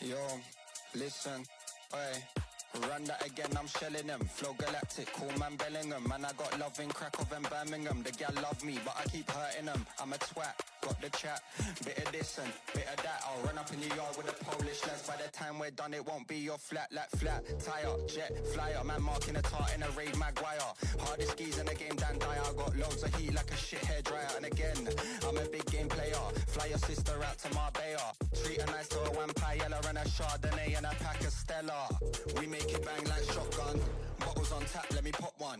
Yo, listen, oi. Run that again, I'm shelling them. Flow galactic, cool man Bellingham. Man, I got love in Krakow and Birmingham. The gal love me, but I keep hurting them. I'm a twat, got the chat. Bit of this and bit of that. I'll run up in the yard with the Polish lads. By the time we're done, it won't be your flat, like flat. Tire, jet, flyer. Man marking a tart in a raid Maguire. Hardest skis in the game, Dan Dyer. I got loads of heat like a shit hairdryer. And again, I'm a big game player. Fly your sister out to Marbella. Treat her nice to a vampire and a Chardonnay and a pack of Stella. We make it bang like shotgun. Bottles on tap, let me pop one.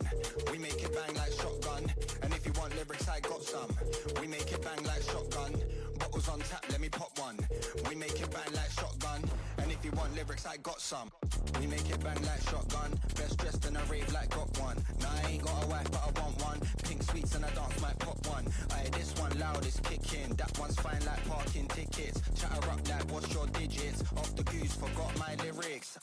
We make it bang like shotgun. And if you want lyrics, I got some. We make it bang like shotgun. Bottles on tap, let me pop one. We make it bang like shotgun. And if you want lyrics, I got some. We make it bang like shotgun. Best dressed in a rave like got one. Nah, I ain't got a wife, but I want one. Pink sweets and a dance might pop one. Aye, this one loud is kicking. That one's fine like parking tickets. Chatter up like what's your digits? Off the goose, forgot my lyrics.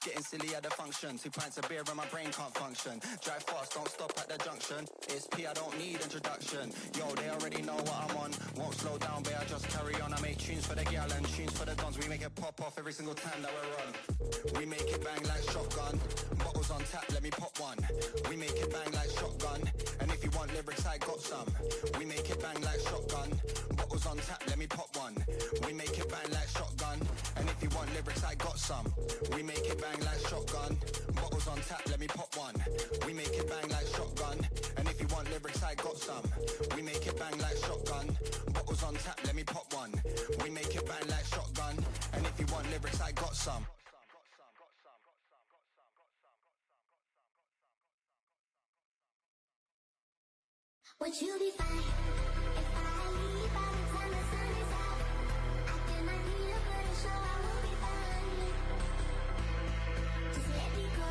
Getting silly at the function. 2 pints of beer and my brain can't function. Drive fast, don't stop at the junction. It's P, I don't need introduction. Yo, they already know what I'm on. Won't slow down, but I just carry on. I make tunes for the gal and tunes for the dons. We make it pop off every single time that we're on. We make it bang like shotgun. Bottles on tap, let me pop one. We make it bang like shotgun. And if you want lyrics, I got some. We make it bang like shotgun. Bottles on tap, let me pop one. We make it bang like shotgun. And if you want lyrics, I got some. We make it bang like shotgun. Bottles on tap, let me pop one. We make it bang like shotgun. And if you want lyrics, I got some. We make it bang like shotgun. Bottles on tap, let me pop one. We make it bang like shotgun. And if you want lyrics, I got some. Would you be fine if I leave by the time the sun is out? I cannot need a pretty sure I will be fine. Just let me go.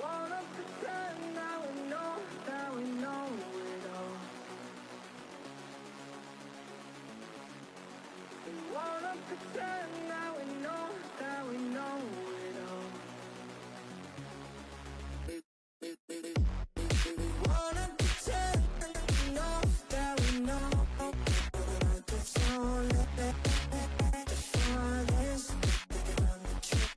Wanna pretend that we know it all. We wanna pretend that we know it all. We wanna pretend that we know like it's all the farthest from the truth.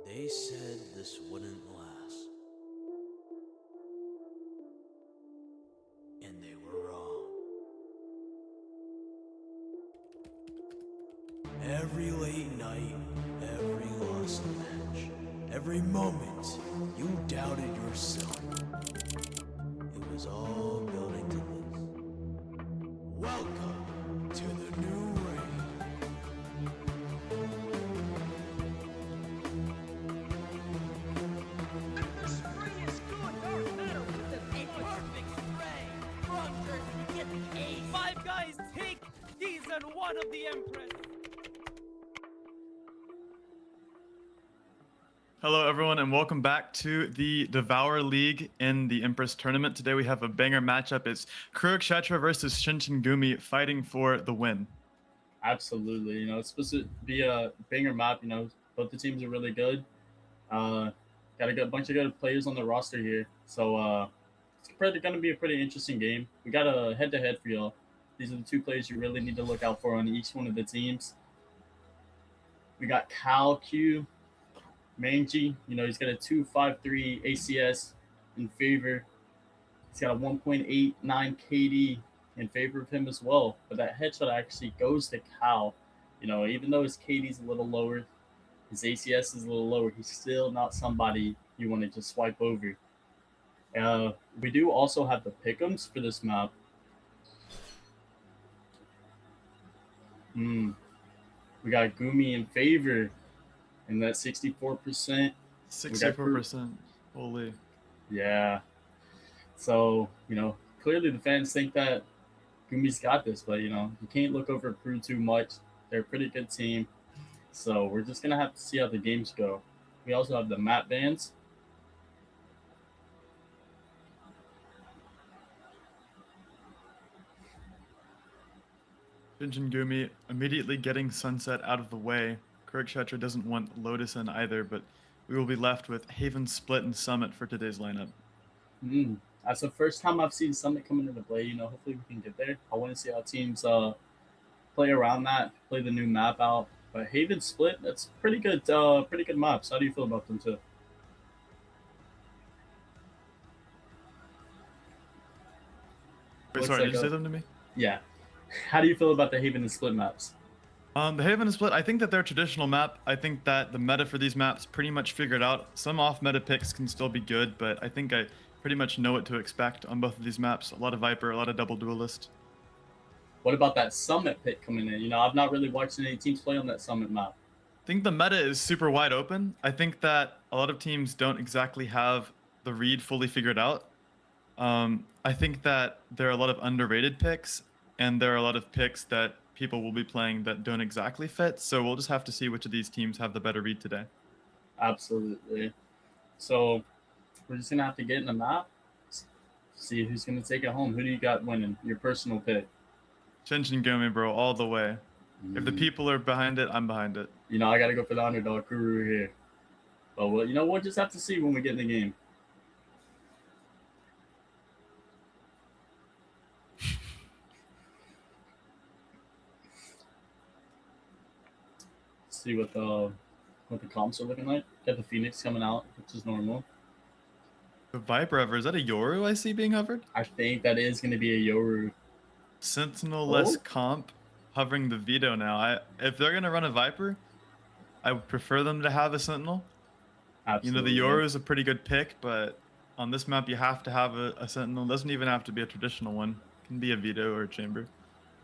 They said this wouldn't last. And they were wrong. Every late night, every lost match, every moment you doubted yourself. It was all building to this. Welcome to the new reign. The spring is good, dark matter with a perfect spray. From Jersey, we get the ace. 5 guys take season 1 of the Empress. Hello, everyone, and welcome back to the Devour League in the Empress tournament. Today we have a banger matchup. It's KURU versus GUMI fighting for the win. Absolutely. You know, it's supposed to be a banger map. You know, both the teams are really good. Uh, got a good bunch of good players on the roster here. So it's probably going to be a pretty interesting game. We got a head to head for y'all. These are the two players you really need to look out for on each one of the teams. We got Cal Q, Mangy. You know, he's got a 2.53 ACS in favor. He's got a 1.89 KD in favor of him as well. But that headshot actually goes to Cal. You know, even though his KD is a little lower, his ACS is a little lower, he's still not somebody you want to just swipe over. We do also have the pick'ems for this map. We got GUMI in favor, and that 64%. 64%. Holy. Yeah. So, you know, clearly the fans think that GUMI's got this, but, you know, you can't look over KURU too much. They're a pretty good team. So we're just going to have to see how the games go. We also have the map bans. Shinjin Gumi immediately getting Sunset out of the way. Kurkshetra doesn't want Lotus in either, but we will be left with Haven, Split, and Summit for today's lineup. That's the first time I've seen Summit come into play. You know, hopefully we can get there. I want to see how teams play around that, play the new map out. But Haven Split, that's pretty good maps. How do you feel about them too? Wait, sorry, did you say something to me? Yeah. How do you feel about the Haven and Split maps? The Haven and Split, I think that they're a traditional map. I think that the meta for these maps pretty much figured out. Some off-meta picks can still be good, but I think I pretty much know what to expect on both of these maps. A lot of Viper, a lot of double duelist. What about that Summit pick coming in? You know, I've not really watched any teams play on that Summit map. I think the meta is super wide open. I think that a lot of teams don't exactly have the read fully figured out. I think that there are a lot of underrated picks, and there are a lot of picks that people will be playing that don't exactly fit. So we'll just have to see which of these teams have the better read today. Absolutely. So we're just going to have to get in the map, see who's going to take it home. Who do you got winning? Your personal pick. Shinjin Gumi, bro, all the way. If the people are behind it, I'm behind it. You know, I got to go for the underdog KURU here. But, well, you know, we'll just have to see when we get in the game. See what the comps are looking like. Got the Phoenix coming out, which is normal. The Viper hover, is that a Yoru I see being hovered? I think that is going to be a Yoru. Sentinel-less comp hovering the Veto now. If they're going to run a Viper, I would prefer them to have a Sentinel. Absolutely. You know, the Yoru is a pretty good pick, but on this map you have to have a Sentinel. It doesn't even have to be a traditional one. It can be a Veto or a Chamber.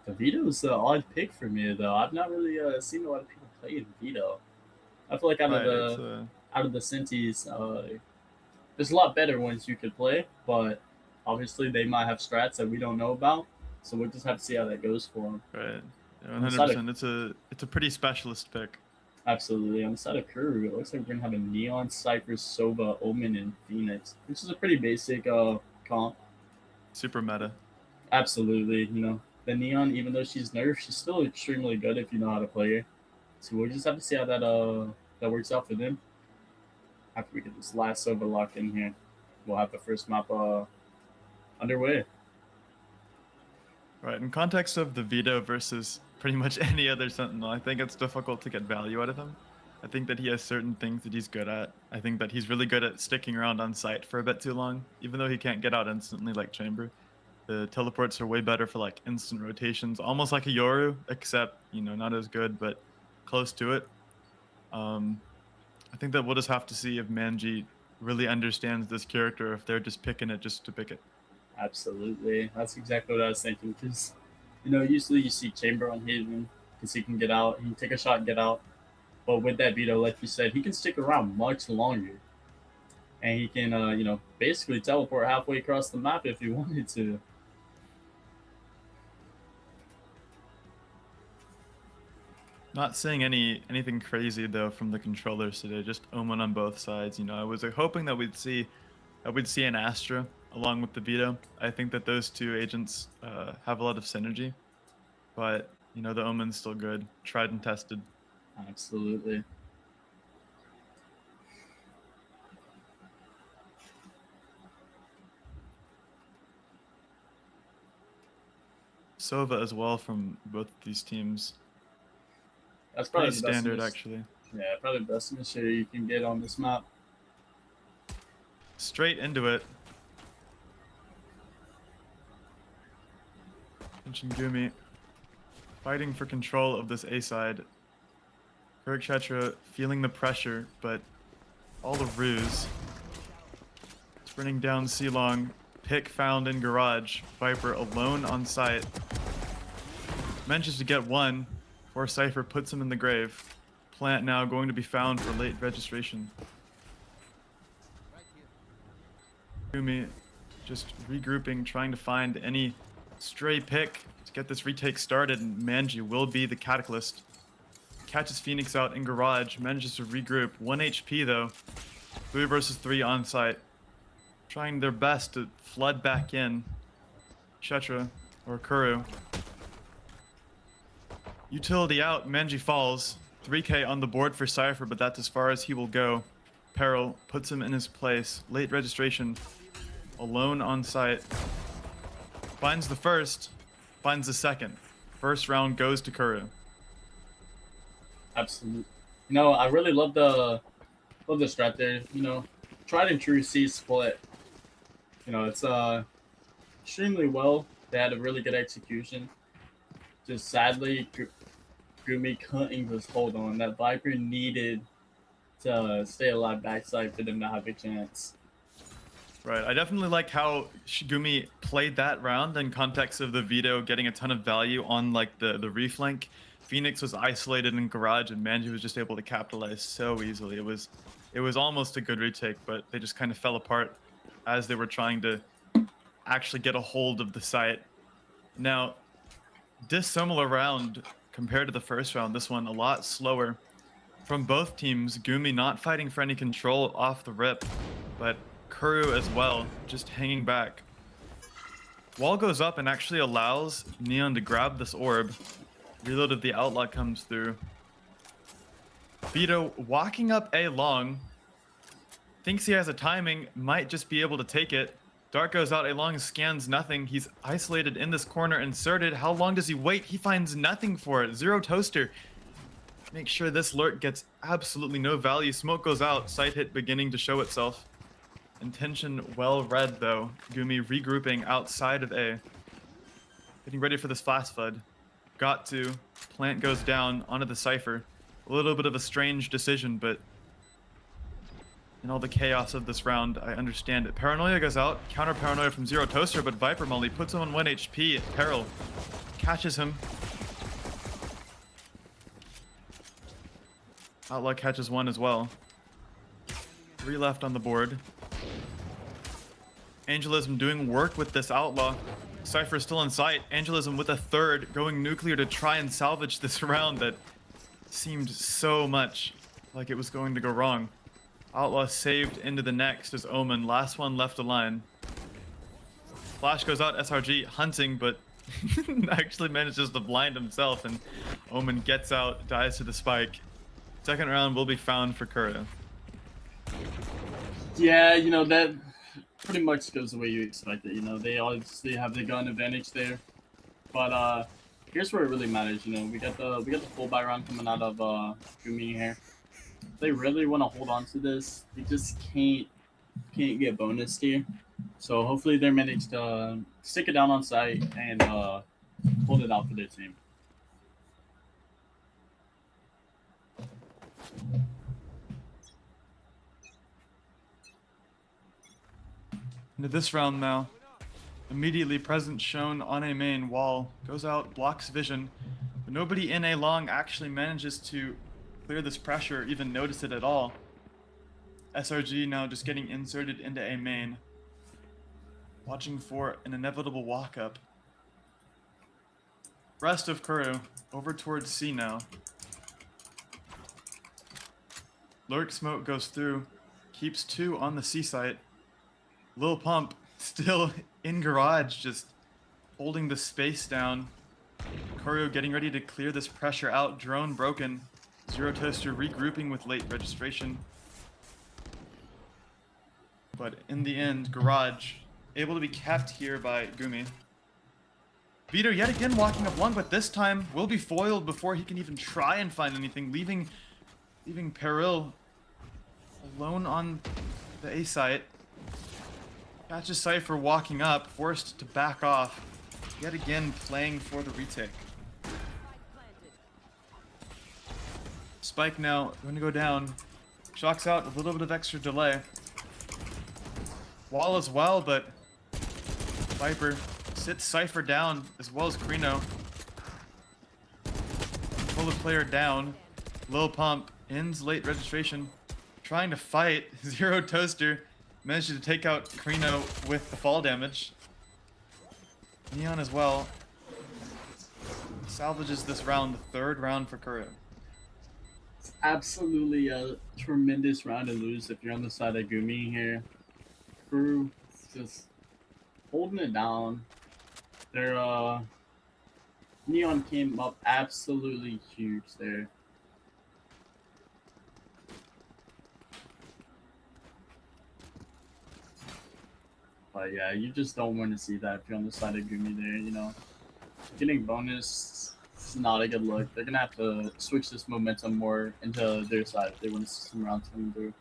The Veto is the odd pick for me, though. I've not really seen a lot of people play Veto. I feel like out of the Sentis, there's a lot better ones you could play, but obviously they might have strats that we don't know about. So we'll just have to see how that goes for them. Right. 100%. It's a pretty specialist pick. Absolutely. On the side of KURU, it looks like we're going to have a Neon, Cypher, Sova, Omen, and Phoenix, which is a pretty basic comp. Super meta. Absolutely. You know, the Neon, even though she's nerfed, she's still extremely good if you know how to play her. So we'll just have to see how that works out for them. After we get this last Sova locked in here, we'll have the first map underway. Right. In context of the Veto versus pretty much any other Sentinel, I think it's difficult to get value out of him. I think that he has certain things that he's good at. I think that he's really good at sticking around on site for a bit too long, even though he can't get out instantly like Chamber. The teleports are way better for like instant rotations, almost like a Yoru, except, you know, not as good, but close to it. I think that we'll just have to see if Manji really understands this character, if they're just picking it just to pick it. Absolutely. That's exactly what I was thinking. Because, you know, usually you see Chamber on Haven because he can get out. He can take a shot and get out. But with that Veto, like you said, he can stick around much longer. And he can, you know, basically teleport halfway across the map if he wanted to. Not seeing anything crazy though from the controllers today. Just Omen on both sides. You know, I was hoping that we'd see an Astra along with the Veto. I think that those two agents have a lot of synergy, but You know, the Omen's still good. Tried and tested. Absolutely. Sova as well from both these teams. That's probably Pretty the best standard, miss- actually. Yeah, probably the best initiator you can get on this map. Straight into it. GUMI fighting for control of this A side. Kirkchetra feeling the pressure, but all the ruse. Sprinting down C-Long. Pick found in garage. Viper alone on site. Manages to get one. Before Cypher puts him in the grave. Plant now going to be found for late registration. GUMI just regrouping, trying to find any stray pick to get this retake started, and Manji will be the catalyst. Catches Phoenix out in garage, manages to regroup. 1 HP though. 3 versus 3 on site. Trying their best to flood back in. Kshetra or KURU. Utility out, Manji falls. 3k on the board for Cypher, but that's as far as he will go. Peril puts him in his place. Late registration. Alone on site. Finds the first. Finds the second. First round goes to KURU. Absolutely. You know, I really love the strat there. You know, tried and true C split. You know, it's extremely well. They had a really good execution. Just sadly, GUMI couldn't just hold on. That Viper needed to stay alive backside for them to have a chance. Right, I definitely like how GUMI played that round in context of the veto getting a ton of value on like the reflank. Phoenix was isolated in garage and Manji was just able to capitalize so easily. It was almost a good retake, but they just kind of fell apart as they were trying to actually get a hold of the site. Now, dissimilar round compared to the first round. This one a lot slower from both teams. GUMI not fighting for any control off the rip, but KURU as well, just hanging back. Wall goes up and actually allows Neon to grab this orb. Reload of the Outlaw comes through. Vito walking up A long. Thinks he has a timing, might just be able to take it. Dark goes out A long, scans nothing. He's isolated in this corner, inserted. How long does he wait? He finds nothing for it. Zero toaster. Make sure this lurk gets absolutely no value. Smoke goes out. Sight hit beginning to show itself. Intention well read though. GUMI regrouping outside of A. Getting ready for this fast flood. Got to. Plant goes down onto the Cypher. A little bit of a strange decision, but in all the chaos of this round, I understand it. Paranoia goes out. Counter Paranoia from Zero Toaster, but Viper Molly puts him on 1 HP. Peril catches him. Outlaw catches one as well. 3 left on the board. Angelism doing work with this Outlaw. Cypher is still in sight. Angelism with a third, going nuclear to try and salvage this round that seemed so much like it was going to go wrong. Outlaw saved into the next as Omen. Last one left alive. Flash goes out, SRG hunting, but actually manages to blind himself, and Omen gets out, dies to the spike. Second round will be found for KURU. Yeah, you know, that pretty much goes the way you expect it. You know, they obviously have the gun advantage there, but here's where it really matters. You know, we got the full buy round coming out of GUMI here. They really want to hold on to this. They just can't get bonus here. So hopefully they manage to stick it down on site and hold it out for their team. Into this round now. Immediately presence shown on a main wall. Goes out, blocks vision. But nobody in A long actually manages to clear this pressure, even notice it at all. SRG now just getting inserted into A main. Watching for an inevitable walk up. Rest of KURU over towards C now. Lurk smoke goes through. Keeps 2 on the C site. Lil Pump still in garage, just holding the space down. KURU getting ready to clear this pressure out. Drone broken. Zero Toaster regrouping with late registration. But in the end, Garage able to be kept here by GUMI. Vito yet again walking up long, but this time will be foiled before he can even try and find anything, leaving Peril alone on the A site. Catches Cypher walking up, forced to back off. Yet again playing for the retake. Spike now going to go down. Shocks out, a little bit of extra delay. Wall as well, but Viper sits Cypher down as well as Krino. Pull the player down. Low pump ends late registration. Trying to fight. Zero Toaster manages to take out Krino with the fall damage. Neon as well. Salvages this round, the third round for KURU. It's absolutely a tremendous round to lose if you're on the side of GUMI here. KURU just holding it down. Their Neon came up absolutely huge there. But yeah, you just don't want to see that if you're on the side of GUMI there, you know. Getting bonus is not a good look. They're going to have to switch this momentum more into their side if they want to see some rounds coming through.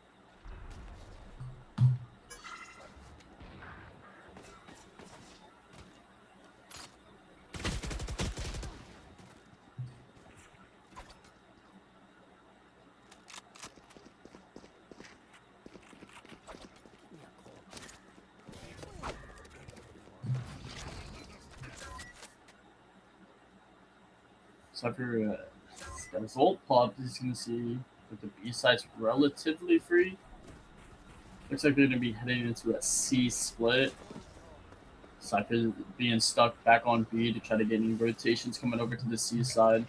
Cypher got his ult pop, as you can see, with the B side's relatively free. Looks like they're going to be heading into a C split. Cypher being stuck back on B to try to get any rotations coming over to the C side.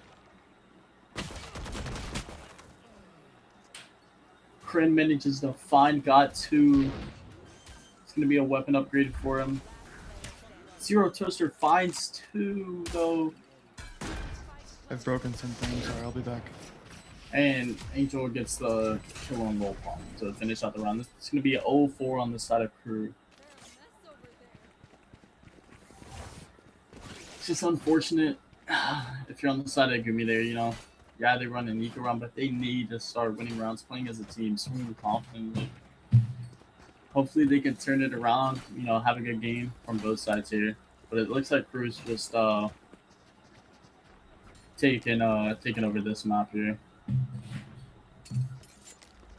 Kryn manages to find GOT2. It's going to be a weapon upgrade for him. Zero Toaster finds 2, though. I've broken something, sorry, I'll be back. And Angel gets the kill on roll palm to finish out the round. It's going to be 0-4 on the side of KURU. It's just unfortunate if you're on the side of GUMI there, you know. Yeah, they run an eco round, but they need to start winning rounds, playing as a team, swinging confidently. Hopefully they can turn it around, you know, have a good game from both sides here. But it looks like KURU's just taking over this map here.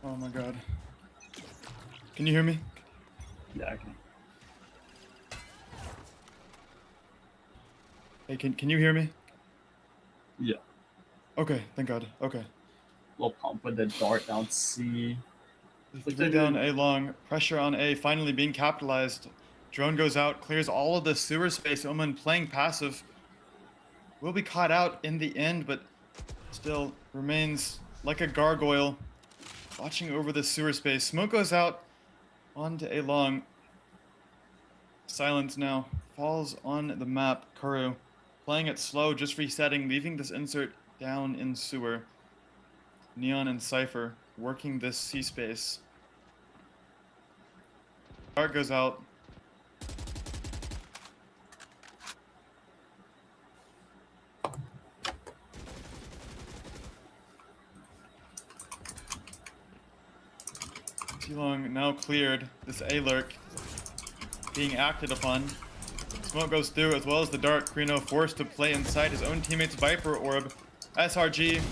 Oh my god. Can you hear me? Yeah, I can. Hey, can you hear me? Yeah. Okay, thank god. Okay. Little pump with the dart down C. Three down A long. Pressure on A finally being capitalized. Drone goes out, clears all of the sewer space. Omen playing passive. Will be caught out in the end, but still remains like a gargoyle watching over the sewer space. Smoke goes out onto A long. Silence now falls on the map. KURU playing it slow, just resetting, leaving this insert down in sewer. Neon and Cypher working this C space. Dart goes out. Long now cleared. This A lurk being acted upon. Smoke goes through as well as the dart. Krino forced to play inside his own teammate's Viper orb. SRG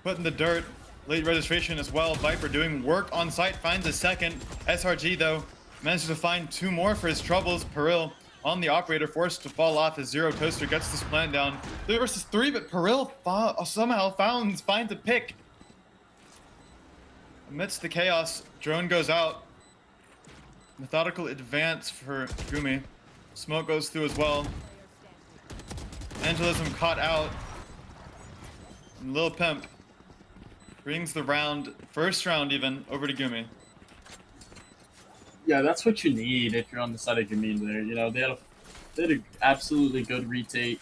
put in the dirt. Late registration as well. Viper doing work on site, finds a second. SRG though manages to find 2 more for his troubles. Peril on the operator, forced to fall off as Zero Toaster gets this plan down. 3 versus 3, but Peril somehow finds a pick. Amidst the chaos, drone goes out. Methodical advance for GUMI. Smoke goes through as well. Angelism caught out. And Lil Pimp brings the round, first round even, over to GUMI. Yeah, that's what you need if you're on the side of GUMI there. You know, they had an absolutely good retake.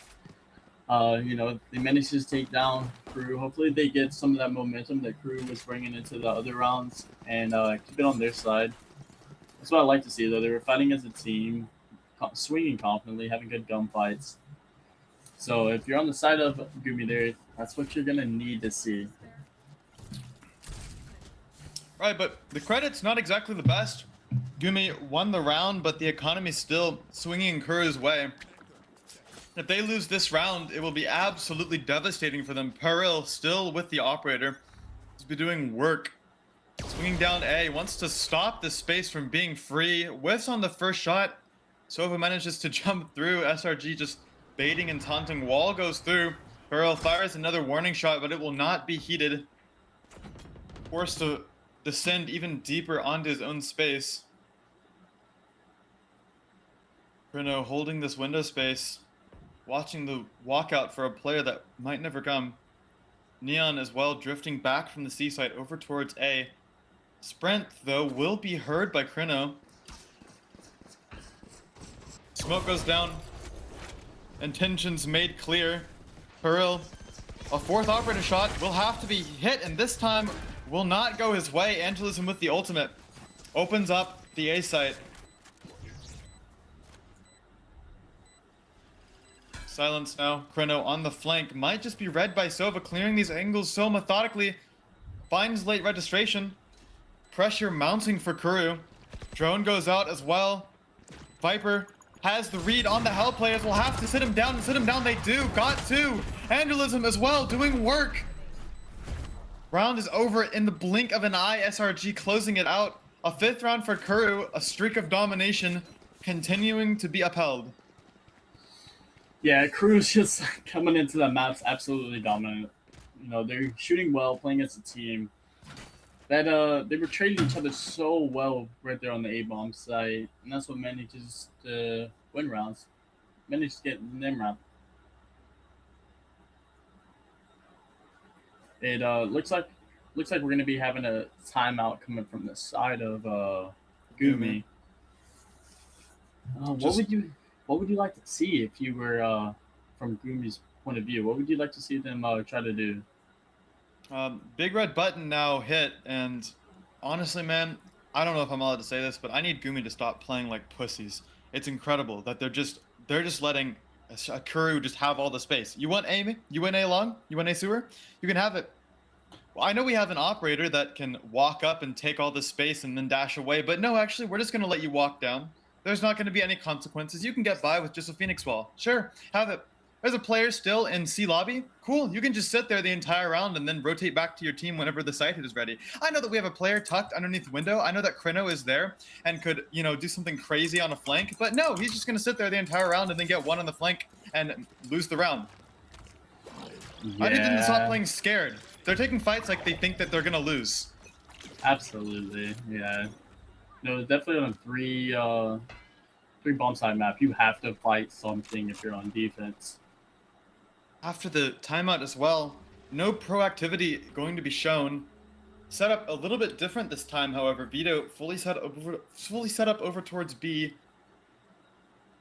You know, they managed to take down KURU. Hopefully, they get some of that momentum that KURU was bringing into the other rounds and keep it on their side. That's what I like to see, though. They were fighting as a team, swinging confidently, having good gunfights. So if you're on the side of GUMI there, that's what you're gonna need to see. Right, but the credit's not exactly the best. GUMI won the round, but the economy's still swinging KURU's way. If they lose this round, it will be absolutely devastating for them. Peril still with the operator. He's been doing work. Swinging down A, wants to stop the space from being free. Whiffs on the first shot. Sova manages to jump through. SRG just baiting and taunting. Wall goes through. Peril fires another warning shot, but it will not be heated. Forced to descend even deeper onto his own space. Bruno holding this window space. Watching the walkout for a player that might never come. Neon as well drifting back from the C site over towards A. Sprint, though, will be heard by Krino. Smoke goes down. Intentions made clear. Peril, a fourth operator shot will have to be hit, and this time will not go his way. Angelism with the ultimate. Opens up the A site. Silence now. Krino on the flank. Might just be read by Sova, clearing these angles so methodically. Finds late registration. Pressure mounting for KURU. Drone goes out as well. Viper has the read on the Hell players. Will have to sit him down and sit him down. They do. Got two. Angelism as well doing work. Round is over in the blink of an eye. SRG closing it out. A fifth round for KURU. A streak of domination continuing to be upheld. Yeah, KURU's just coming into the maps absolutely dominant. You know, they're shooting well, playing as a team. That they were trading each other so well right there on the A-bomb site, and that's what manages to win rounds. Manages to get them round. It looks like we're gonna be having a timeout coming from the side of GUMI. What would you like to see if you were from GUMI's point of view? What would you like to see them try to do? Big red button now hit, and honestly, man, I don't know if I'm allowed to say this, but I need GUMI to stop playing like pussies. It's incredible that they're just letting a KURU just have all the space. You want A? You want A long? You want A sewer? You can have it. Well, I know we have an operator that can walk up and take all the space and then dash away, but no, actually, we're just gonna let you walk down. There's not gonna be any consequences. You can get by with just a Phoenix wall. Sure, have it. There's a player still in C lobby. Cool, you can just sit there the entire round and then rotate back to your team whenever the site hit is ready. I know that we have a player tucked underneath the window. I know that Krino is there and could, you know, do something crazy on a flank, but no, he's just gonna sit there the entire round and then get one on the flank and lose the round. Yeah. I need them to stop playing scared. They're taking fights like they think that they're gonna lose. Absolutely, yeah. No, definitely on a three bomb side map, you have to fight something if you're on defense. After the timeout as well, no proactivity going to be shown. Set up a little bit different this time, however. Vito fully set up over towards B.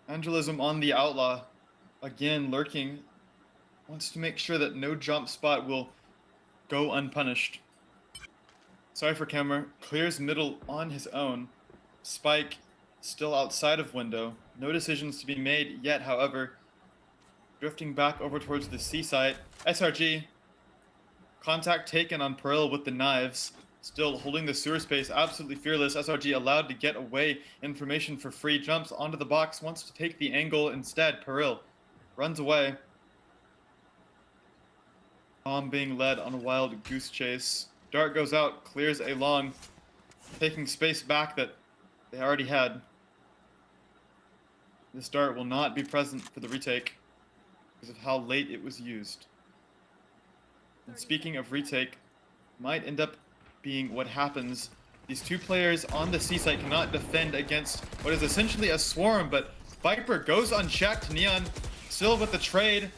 Angelism on the outlaw, again lurking. Wants to make sure that no jump spot will go unpunished. Cypher camera clears middle on his own. Spike still outside of window. No decisions to be made yet, however. Drifting back over towards the C site. SRG. Contact taken on Peril with the knives. Still holding the sewer space, absolutely fearless. SRG allowed to get away. Information for free. Jumps onto the box. Wants to take the angle instead. Peril runs away. Bomb being led on a wild goose chase. Dart goes out. Clears a long. Taking space back that they already had. This dart will not be present for the retake because of how late it was used. And speaking of retake, might end up being what happens. These two players on the C site cannot defend against what is essentially a swarm, but Viper goes unchecked. Neon still with the trade.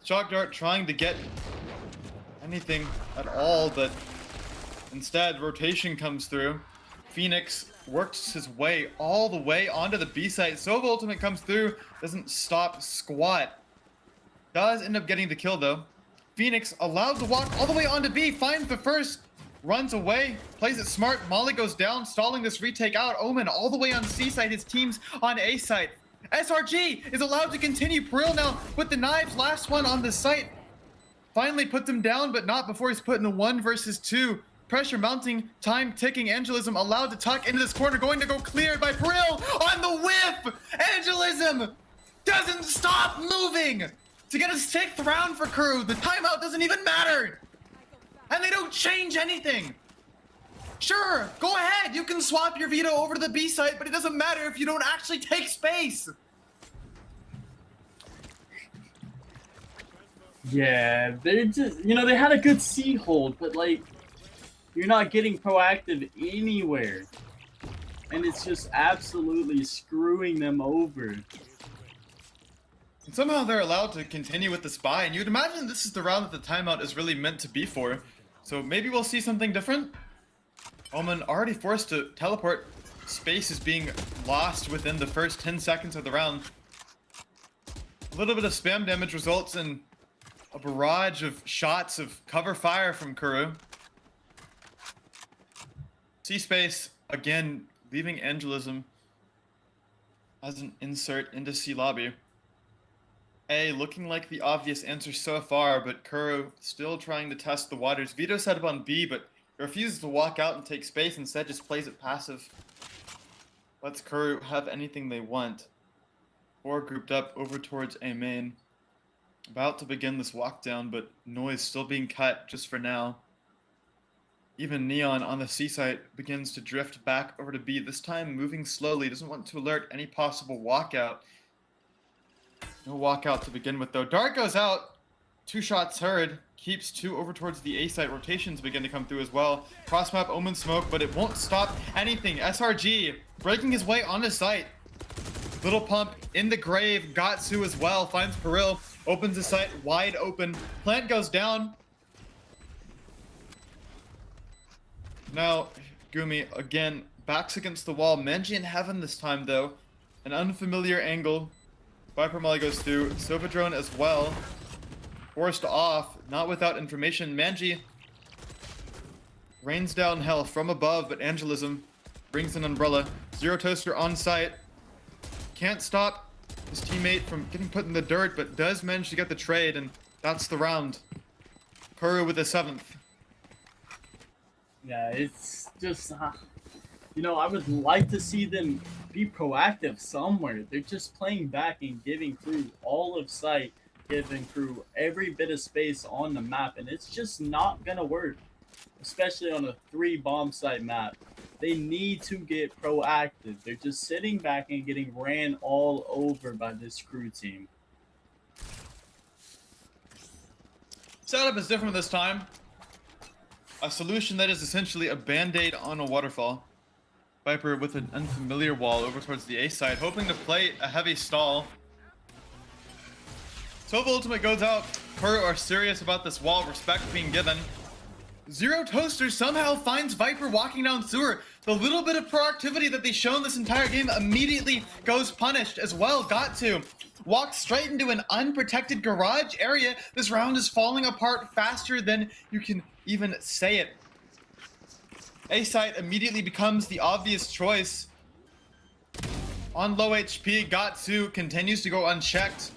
Shock Dart trying to get anything at all, but instead rotation comes through. Phoenix works his way all the way onto the B site. Sova ultimate comes through, doesn't stop squat. Does end up getting the kill though. Phoenix allowed to walk all the way onto B, finds the first, runs away, plays it smart. Molly goes down, stalling this retake out. Omen all the way on C side, his team's on A side. SRG is allowed to continue. Peril now with the knives, last one on the site. Finally puts him down, but not before he's put in a 1 versus 2. Pressure mounting, time ticking. Angelism allowed to tuck into this corner, going to go cleared by Peril on the whiff. Angelism doesn't stop moving to get a 6th round for KURU. The timeout doesn't even matter. And they don't change anything. Sure, go ahead. You can swap your veto over to the B site, but it doesn't matter if you don't actually take space. Yeah, they just, they had a good C hold, but like, you're not getting proactive anywhere. And it's just absolutely screwing them over. And somehow they're allowed to continue with the spy, and you'd imagine this is the round that the timeout is really meant to be for. So maybe we'll see something different. Omen already forced to teleport. Space is being lost within the first 10 seconds of the round. A little bit of spam damage results in a barrage of shots of cover fire from KURU. C-Space, again, leaving Angelism as an insert into C-Lobby. A, looking like the obvious answer so far, but KURU still trying to test the waters. Vito set up on B, but refuses to walk out and take space, instead just plays it passive. Lets KURU have anything they want. 4 grouped up over towards A main. About to begin this walk down, but noise still being cut just for now. Even Neon on the C site begins to drift back over to B, this time moving slowly, doesn't want to alert any possible walkout. No walkout to begin with though. Dart goes out, 2 shots heard, keeps 2 over towards the A site. Rotations begin to come through as well. Cross map Omen smoke, but it won't stop anything. SRG breaking his way onto site. Little pump in the grave, Gatsu as well, finds Peril, opens the site wide open. Plant goes down. Now, Gumi again backs against the wall. Menji in heaven this time though. An unfamiliar angle. Viper Molly goes through. Sovadrone as well. Forced off, not without information. Manji rains down hell from above, but Angelism brings an umbrella. Zero Toaster on site. Can't stop his teammate from getting put in the dirt, but does manage to get the trade, and that's the round. KURU with the 7th. Yeah, it's just, I would like to see them be proactive somewhere. They're just playing back and giving KURU all of sight, giving KURU every bit of space on the map, and it's just not gonna work, especially on a 3 bomb site map. They need to get proactive. They're just sitting back and getting ran all over by this KURU team. Setup is different this time. A solution that is essentially a band-aid on a waterfall. Viper with an unfamiliar wall over towards the A side, hoping to play a heavy stall. Sova ultimate goes out. KURU are serious about this wall, respect being given. Zero Toaster somehow finds Viper walking down sewer. The little bit of proactivity that they've shown this entire game immediately goes punished as well. Got to walk straight into an unprotected garage area. This round is falling apart faster than you can even say it. A site immediately becomes the obvious choice. On low HP, Gatsu continues to go unchecked.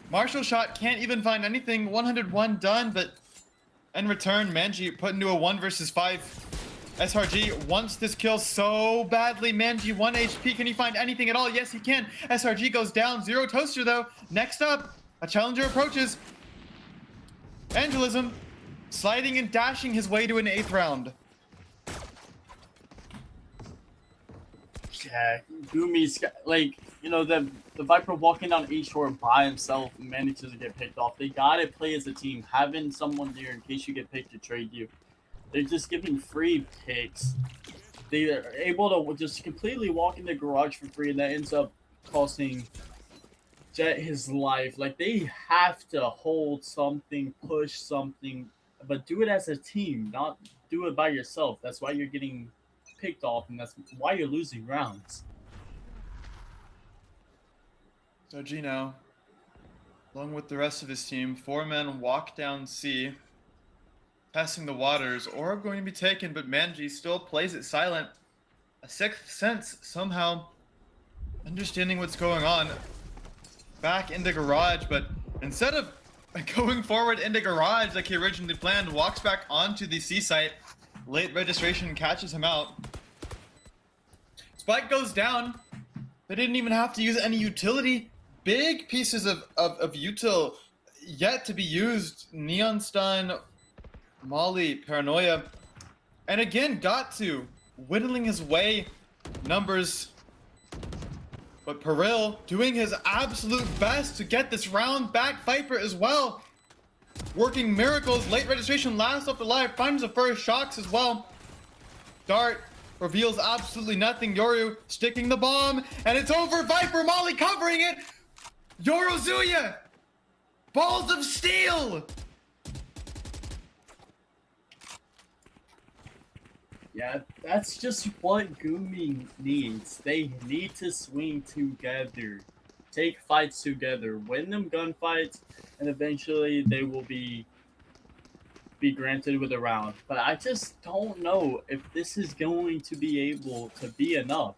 Marshall shot can't even find anything. 101 done, but in return, Manji put into a 1 versus 5. SRG wants this kill so badly. Manji 1 HP. Can he find anything at all? Yes, he can. SRG goes down. Zero Toaster though. Next up, a challenger approaches. Angelism sliding and dashing his way to an 8th round. Yeah, Gumi's like, the Viper walking down A shore by himself manages to get picked off. They gotta play as a team, having someone there in case you get picked to trade you. They're just giving free picks. They are able to just completely walk in the garage for free, and that ends up costing Jet his life. Like, they have to hold something, push something, but do it as a team, not do it by yourself. That's why you're getting picked off, and that's why you're losing rounds. So Gino along with the rest of his team. 4 men walk down C, testing the waters. Orb going to be taken, but Manji still plays it silent. A sixth sense, somehow understanding what's going on. Back into garage, but instead of going forward into garage like he originally planned, walks back onto the C site. Late registration catches him out. Spike goes down. They didn't even have to use any utility. Big pieces of util yet to be used. Neon Stun, Molly, Paranoia. And again, got to whittling his way numbers. But Peril doing his absolute best to get this round back. Viper as well. Working miracles. Late registration, last up alive. Finds the first shocks as well. Dart reveals absolutely nothing. Yoru sticking the bomb. And it's over. Viper, Molly covering it. Yorozuya! Balls of steel! Yeah, that's just what GUMI needs. They need to swing together, take fights together, win them gunfights, and eventually they will be granted with a round. But I just don't know if this is going to be able to be enough,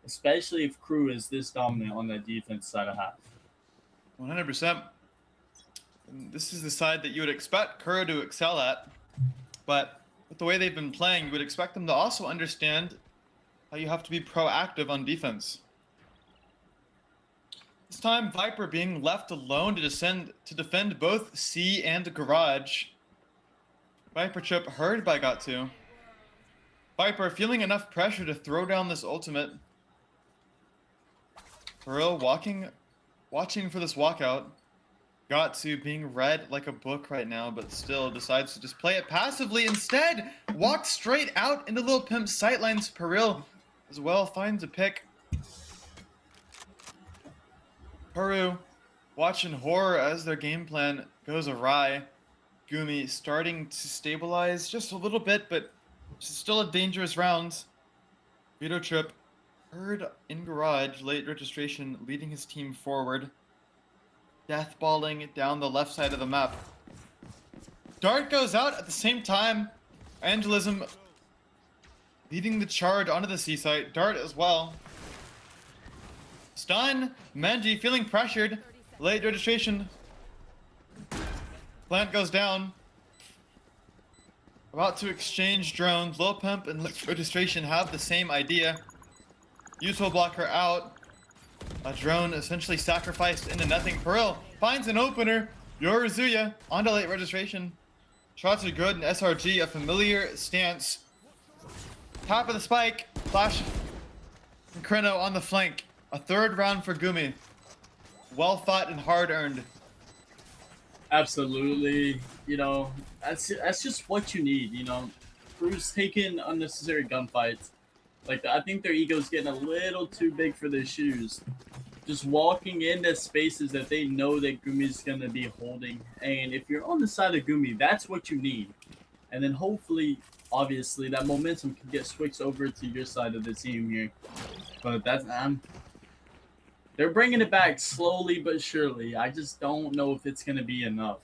especially if KURU is this dominant on the defense side of half. 100%. This is the side that you would expect KURU to excel at, but with the way they've been playing, you would expect them to also understand how you have to be proactive on defense. This time, Viper being left alone to defend both C and garage. Viper chip heard by Got2. Viper feeling enough pressure to throw down this ultimate. Peril watching for this walkout. Got2 being read like a book right now, but still decides to just play it passively. Instead, walks straight out into Lil Pimp's sightlines. Peril as well finds a pick. KURU watching horror as their game plan goes awry. GUMI starting to stabilize just a little bit, but still a dangerous round. Veto trip heard in garage. Late registration leading his team forward. Deathballing down the left side of the map. Dart goes out at the same time. Angelism leading the charge onto the C site. Dart as well. Stun. Manji feeling pressured. Late registration. Plant goes down. About to exchange drones. Lil Pimp and Late registration have the same idea. Useful blocker out. A drone essentially sacrificed into nothing. Peril finds an opener. Yorozuya onto late registration. Shots are good, and SRG a familiar stance. Top of the spike. Flash. And Kreno on the flank. A third round for GUMI. Well fought and hard earned. Absolutely. You know, that's just what you need, you know. KURU's taking unnecessary gunfights. Like, I think their ego's getting a little too big for their shoes. Just walking into spaces that they know that GUMI's going to be holding. And if you're on the side of GUMI, that's what you need. And then hopefully, obviously, that momentum can get switched over to your side of the team here. But that's... they're bringing it back slowly but surely. I just don't know if it's going to be enough.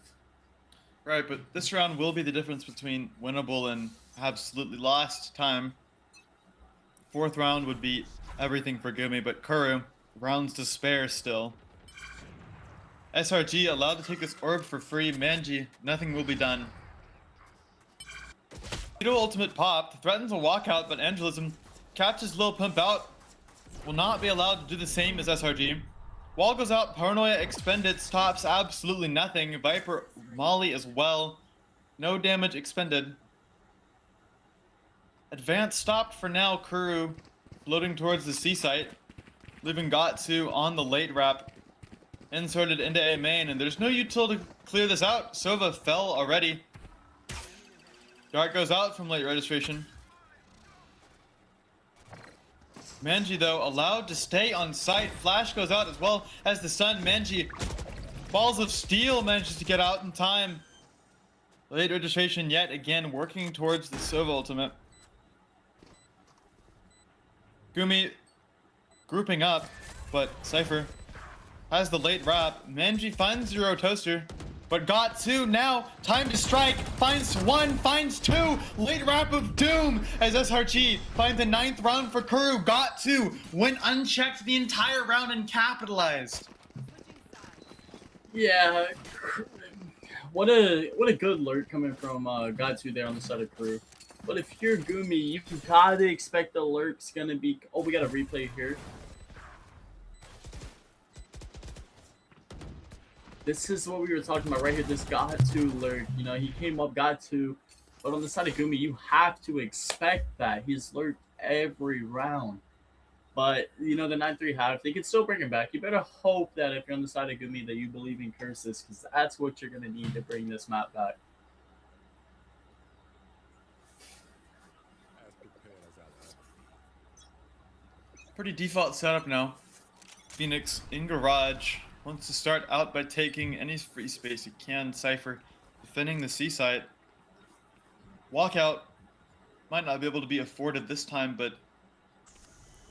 Right, but this round will be the difference between winnable and absolutely lost time. Fourth round would be everything for GUMI, but KURU, rounds to spare still. SRG allowed to take this orb for free. Manji, nothing will be done. Veto ultimate popped, threatens a walkout, but Angelism catches Lil Pimp out. Will not be allowed to do the same as SRG. Wall goes out, Paranoia expended, stops absolutely nothing. Viper, Molly as well. No damage expended. Advance stopped for now. KURU floating towards the C site, leaving Got2 on the late wrap, inserted into A main, and there's no util to clear this out. Sova fell already. Dart goes out from late registration. Manji, though, allowed to stay on site. Flash goes out as well as the sun. Manji, balls of steel, manages to get out in time. Late registration yet again working towards the Sova ultimate. GUMI grouping up, but Cypher has the late wrap. Manji finds Zero Toaster, but got two now. Time to strike. Finds one, finds two. Late wrap of doom as SRG finds a 9th round for KURU. Got two. Went unchecked the entire round and capitalized. Yeah, what a good lurk coming from Gatsu there on the side of KURU. But if you're GUMI, you gotta expect the lurk's gonna be. Oh, we got a replay here. This is what we were talking about right here. This Gatsu lurk, you know, he came up, got two, but on the side of GUMI, you have to expect that he's lurked every round. But you know, the 9-3 half, they can still bring him back. You better hope that if you're on the side of GUMI that you believe in curses, because that's what you're gonna need to bring this map back. Pretty default setup now. Phoenix in garage. Wants to start out by taking any free space he can. Cypher defending the C site. Walkout might not be able to be afforded this time, but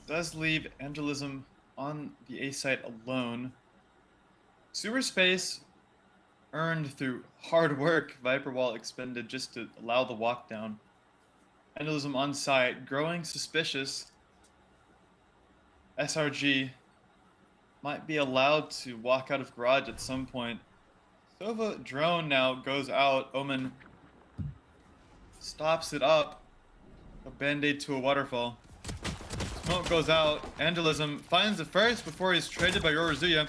does leave Angelism on the A site alone. Sewer space earned through hard work. Viper wall expended just to allow the walk down. Angelism on site, growing suspicious. SRG might be allowed to walk out of garage at some point. Sova drone now goes out. Omen stops it up. A band-aid to a waterfall. Smoke goes out. Angelism finds the first before he's traded by Yoruzuya.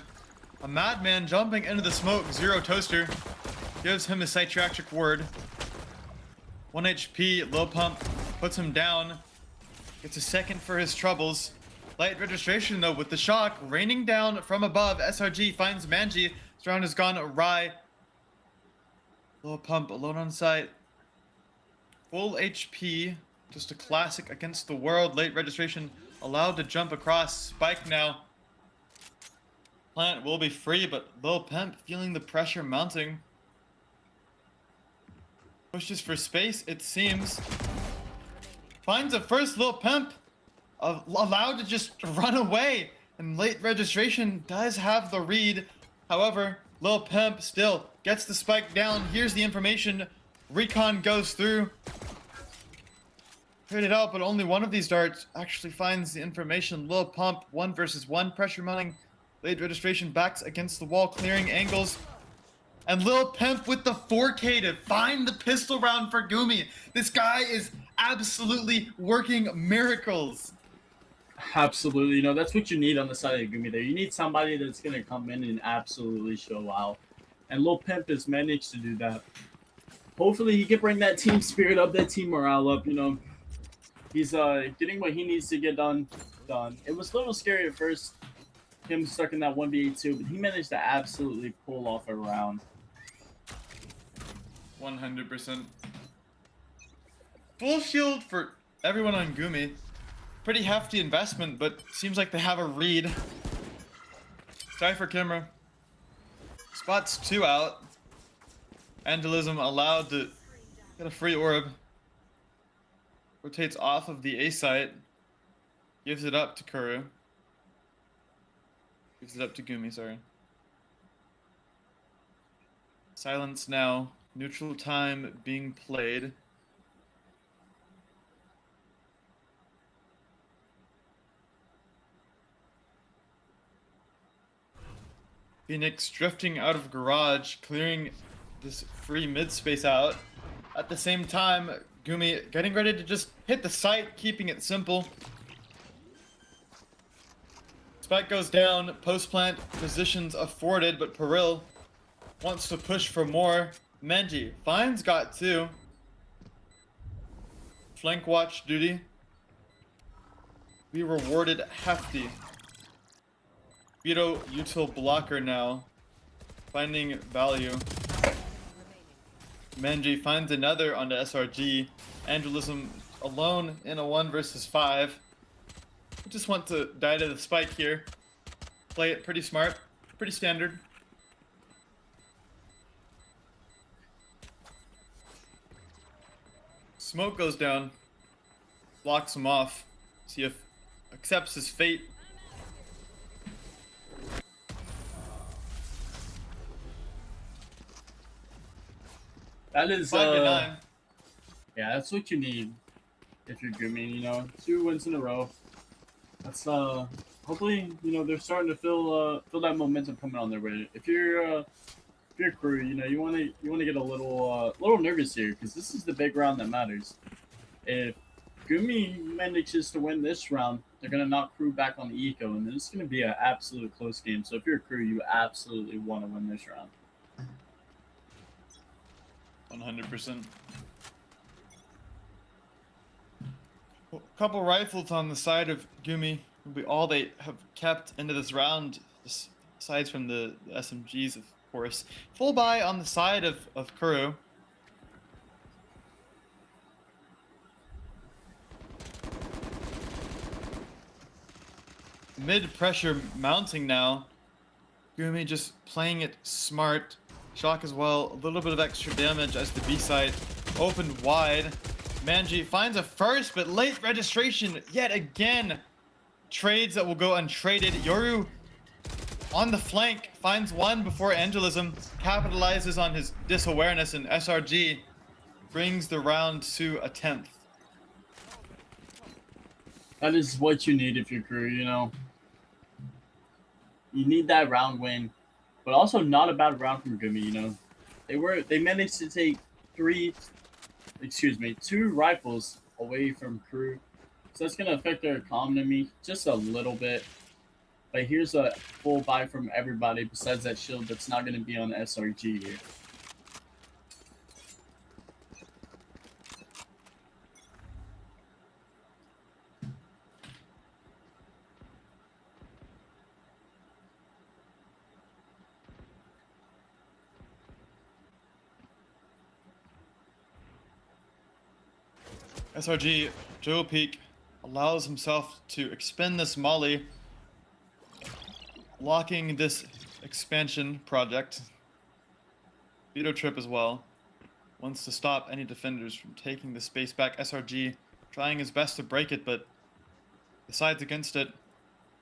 A madman jumping into the smoke. Zero Toaster gives him a psychiatric word. 1 HP. Low pump puts him down. Gets a second for his troubles. Light registration though with the shock raining down from above. SRG finds Manji. This round has gone awry. Low pump alone on site. Full HP. Just a classic against the world. Late registration allowed to jump across. Spike now. Plant will be free, but Lil Pimp feeling the pressure mounting. Pushes for space, it seems. Finds a first Lil Pimp. Allowed to just run away. And late registration does have the read. However, Lil Pimp still gets the spike down. Here's the information. Recon goes through. Cleared it out, but only one of these darts actually finds the information. Lil Pump, 1 versus 1. Pressure mounting. Late registration backs against the wall, clearing angles. And Lil Pimp with the 4K to find the pistol round for GUMI. This guy is absolutely working miracles. Absolutely, you know, that's what you need on the side of GUMI there. You need somebody that's going to come in and absolutely show out. And Lil Pimp has managed to do that. Hopefully he can bring that team spirit up, that team morale up, you know. He's getting what he needs to get done. It was a little scary at first, him stuck in that 1v2, but he managed to absolutely pull off a round. 100%. Full shield for everyone on GUMI. Pretty hefty investment, but seems like they have a read. Cypher camera. Spots 2 out. Angelism allowed to get a free orb. Rotates off of the A site. Gives it up to KURU. Gives it up to GUMI, sorry. Silence now. Neutral time being played. Phoenix drifting out of garage, clearing this free mid space out. At the same time, GUMI getting ready to just hit the site, keeping it simple. Spike goes down, post plant positions afforded, but Peril wants to push for more. Menji finds got 2. Flank watch duty. Be rewarded hefty. Vito util blocker now. Finding value. Menji finds another on the SRG. Angelism alone in a 1 versus 5. I just want to die to the spike here. Play it pretty smart. Pretty standard. Smoke goes down. Blocks him off. See if accepts his fate. That is 5v9. yeah, that's what you need if you're GUMI. You know, 2 wins in a row. That's hopefully, you know, they're starting to feel that momentum coming on their way. If you're KURU, you know, you wanna get a little nervous here because this is the big round that matters. If GUMI manages to win this round, they're gonna knock KURU back on the eco, and it's gonna be an absolute close game. So if you're KURU, you absolutely want to win this round. 100%. A couple rifles on the side of GUMI will be all they have kept into this round, aside from the SMGs, of course. Full buy on the side of KURU. Mid pressure mounting now. GUMI just playing it smart. Shock as well. A little bit of extra damage as the B site opened wide. Manji finds a first, but late registration yet again. Trades that will go untraded. Yoru on the flank finds one before Angelism capitalizes on his disawareness, and SRG brings the round to a 10th. That is what you need if you're KURU. You know, you need that round win, but also not a bad round from GUMI. You know, they managed to take 2 rifles away from KURU, so that's gonna affect their economy just a little bit. But here's a full buy from everybody besides that shield that's not gonna be on SRG here. SRG, Joe Peak allows himself to expend this molly, locking this expansion project. Veto trip as well. Wants to stop any defenders from taking the space back. SRG trying his best to break it, but decides against it.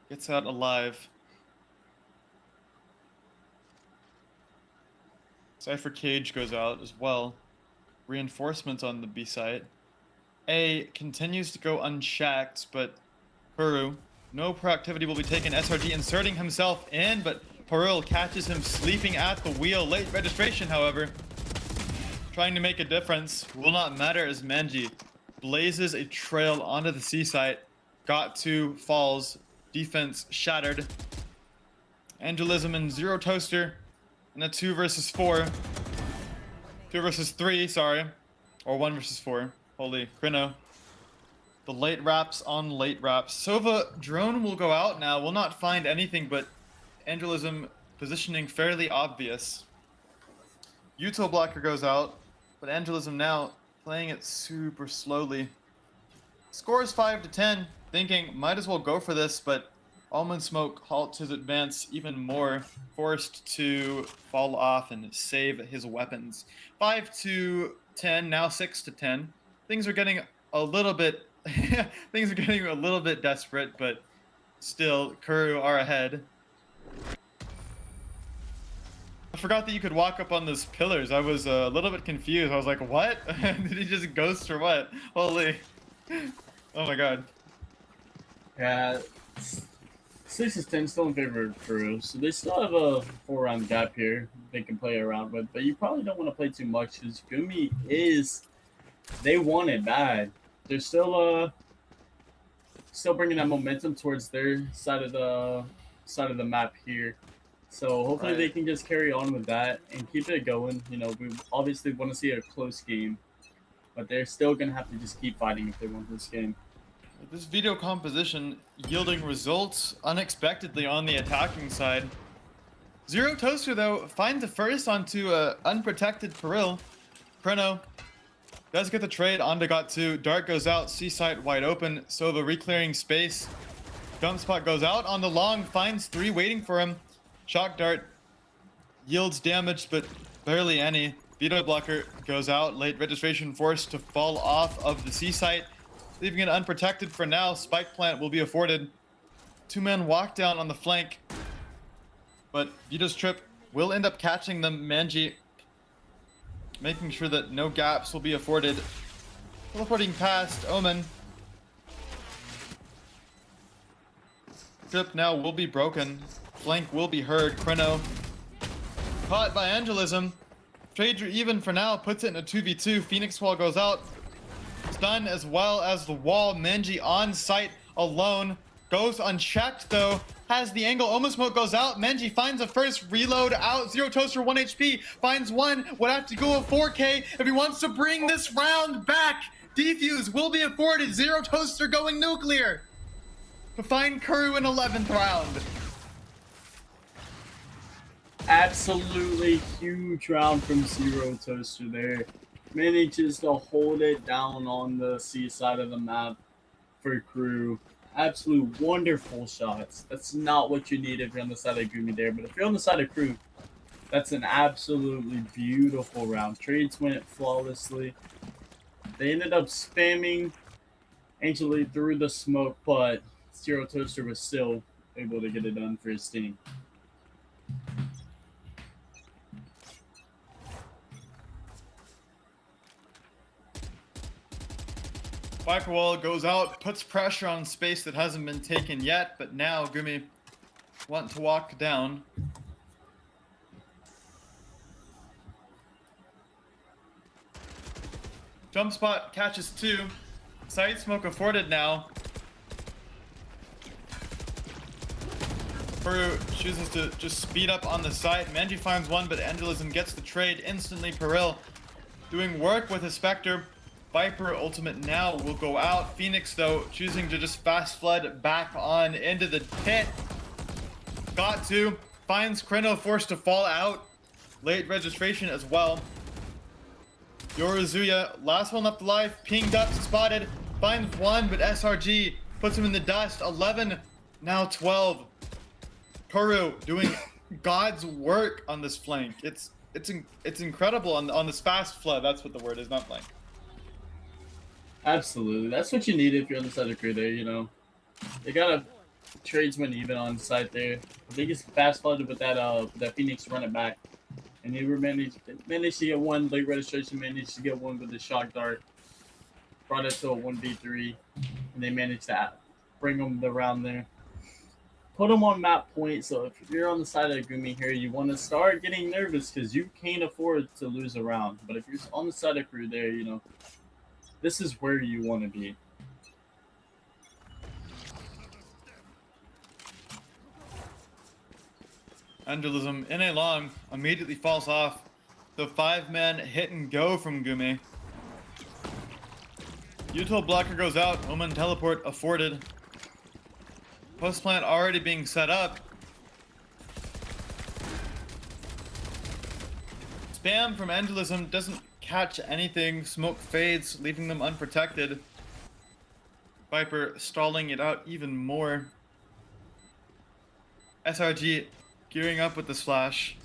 Gets out alive. Cypher Cage goes out as well. Reinforcements on the B site. A continues to go unshacked, but KURU, no proactivity will be taken. SRG inserting himself in, but Peril catches him sleeping at the wheel. Late registration, however, trying to make a difference. Will not matter as Manji blazes a trail onto the C site. Got 2, falls, defense shattered. Angelism and Zero Toaster in a 2 versus 4. 2 versus 3, sorry. Or 1 versus 4. Holy Krino. The late wraps on late wraps. Sova drone will go out now. Will not find anything, but Angelism positioning fairly obvious. Util blocker goes out, but Angelism now playing it super slowly. Scores 5-10, thinking might as well go for this, but Almond Smoke halts his advance even more, forced to fall off and save his weapons. 5-10, now 6-10. Things are getting a little bit desperate, but still KURU are ahead. I forgot that you could walk up on those pillars. I was a little bit confused. I was like, what? Did he just ghost or what? Holy. Oh my god. Yeah, 6-10 still in favor of KURU, so they still have a 4-round gap here they can play around with, but you probably don't want to play too much because GUMI they want it bad. They're still bringing that momentum towards their side of the map here. So hopefully they can just carry on with that and keep it going. You know, we obviously want to see a close game, but they're still gonna have to just keep fighting if they want this game. This video composition yielding results unexpectedly on the attacking side. Zero Toaster though finds the first onto unprotected Peril. Preno does get the trade. Onda got 2. Dart goes out. C site wide open. Sova reclearing space. Dump spot goes out on the long. Finds 3 waiting for him. Shock dart yields damage, but barely any. Veto blocker goes out. Late registration forced to fall off of the C site, leaving it unprotected for now. Spike plant will be afforded. 2-man walk down on the flank, but Vito's trip will end up catching them. Manji making sure that no gaps will be afforded. Teleporting past Omen. Trip now will be broken. Flank will be heard. Chrono caught by Angelism. Trader even for now puts it in a 2v2. Phoenix Wall goes out. Stun as well as the wall. Menji on site alone. Goes unchecked though. Has the angle. Almost smoke goes out. Menji finds a first reload out. Zero Toaster 1 HP. Finds one. Would have to go a 4K if he wants to bring this round back. Defuse will be afforded. Zero Toaster going nuclear to find KURU in 11th round. Absolutely huge round from Zero Toaster there. Manages to hold it down on the C side of the map for KURU. Absolute wonderful shots. That's not what you need if you're on the side of GUMI there, but if you're on the side of KURU, that's an absolutely beautiful round. Trades went flawlessly. They ended up spamming Angel through the smoke, but Zero Toaster was still able to get it done for his team. Viper Wall goes out, puts pressure on space that hasn't been taken yet, but now GUMI want to walk down. Jump spot catches 2. Side smoke afforded now. KURU chooses to just speed up on the site. Menji finds one, but Angelism gets the trade instantly. Peril doing work with his Spectre. Viper ultimate now will go out. Phoenix, though, choosing to just fast flood back on into the pit. Got to. Finds Chrono forced to fall out. Late registration as well. Yoruzuya, last one left alive. Pinged up, spotted. Finds one, but SRG puts him in the dust. 11, now 12. KURU doing God's work on this flank. It's incredible on this fast flood. That's what the word is, not flank. Absolutely. That's what you need if you're on the side of KURU there, you know. They got a tradesman even on site there. They just fast flooded with that Phoenix run it back. And they managed to get one late registration, managed to get one with the shock dart. Brought it to a 1v3. And they managed to bring them the round there. Put them on map point, so if you're on the side of GUMI here, you want to start getting nervous because you can't afford to lose a round. But if you're on the side of KURU there, you know, this is where you want to be. Angelism in a long immediately falls off. The 5-man hit and go from GUMI. Util blocker goes out. Omen teleport afforded. Post plant already being set up. Spam from Angelism doesn't catch anything. Smoke fades, leaving them unprotected. Viper stalling it out even more. SRG gearing up with the slash.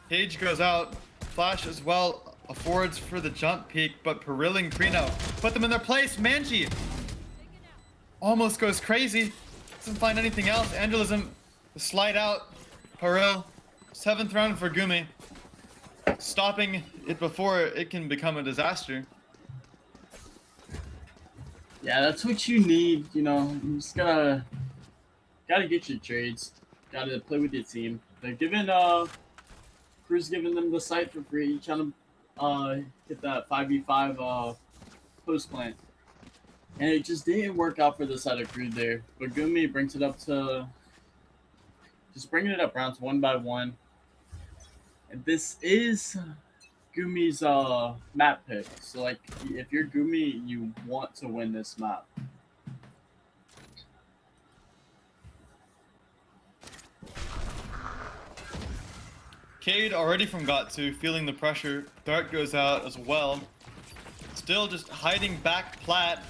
Cage goes out. Flash as well affords for the jump peak, but Perilling Krino put them in their place. Manji almost goes crazy. Doesn't find anything else. Angelism slide out. Peril. 7th round for GUMI. Stopping it before it can become a disaster. Yeah, that's what you need. You know, you just gotta get your trades. Gotta play with your team. They're giving KURU's giving them the site for free. Trying to get that 5v5 post plant. And it just didn't work out for the side of KURU there. But GUMI brings it up to just bringing it up rounds 1 by 1. And this is GUMI's map pick. So like if you're GUMI, you want to win this map. Cade already from Got2, feeling the pressure. Dart goes out as well. Still just hiding back plat.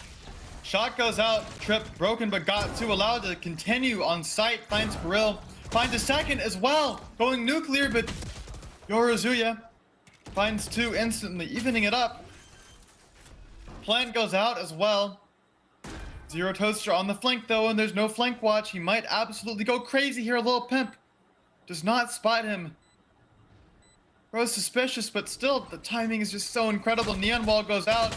Shot goes out, trip broken, but Got2 allowed to continue on site. Finds Peril, finds a second as well. Going nuclear, but Yoruzuya finds 2 instantly, evening it up. Plant goes out as well. Zero Toaster on the flank though, and there's no flank watch. He might absolutely go crazy here. A little pimp does not spot him. Rose suspicious, but still, the timing is just so incredible. Neon Wall goes out.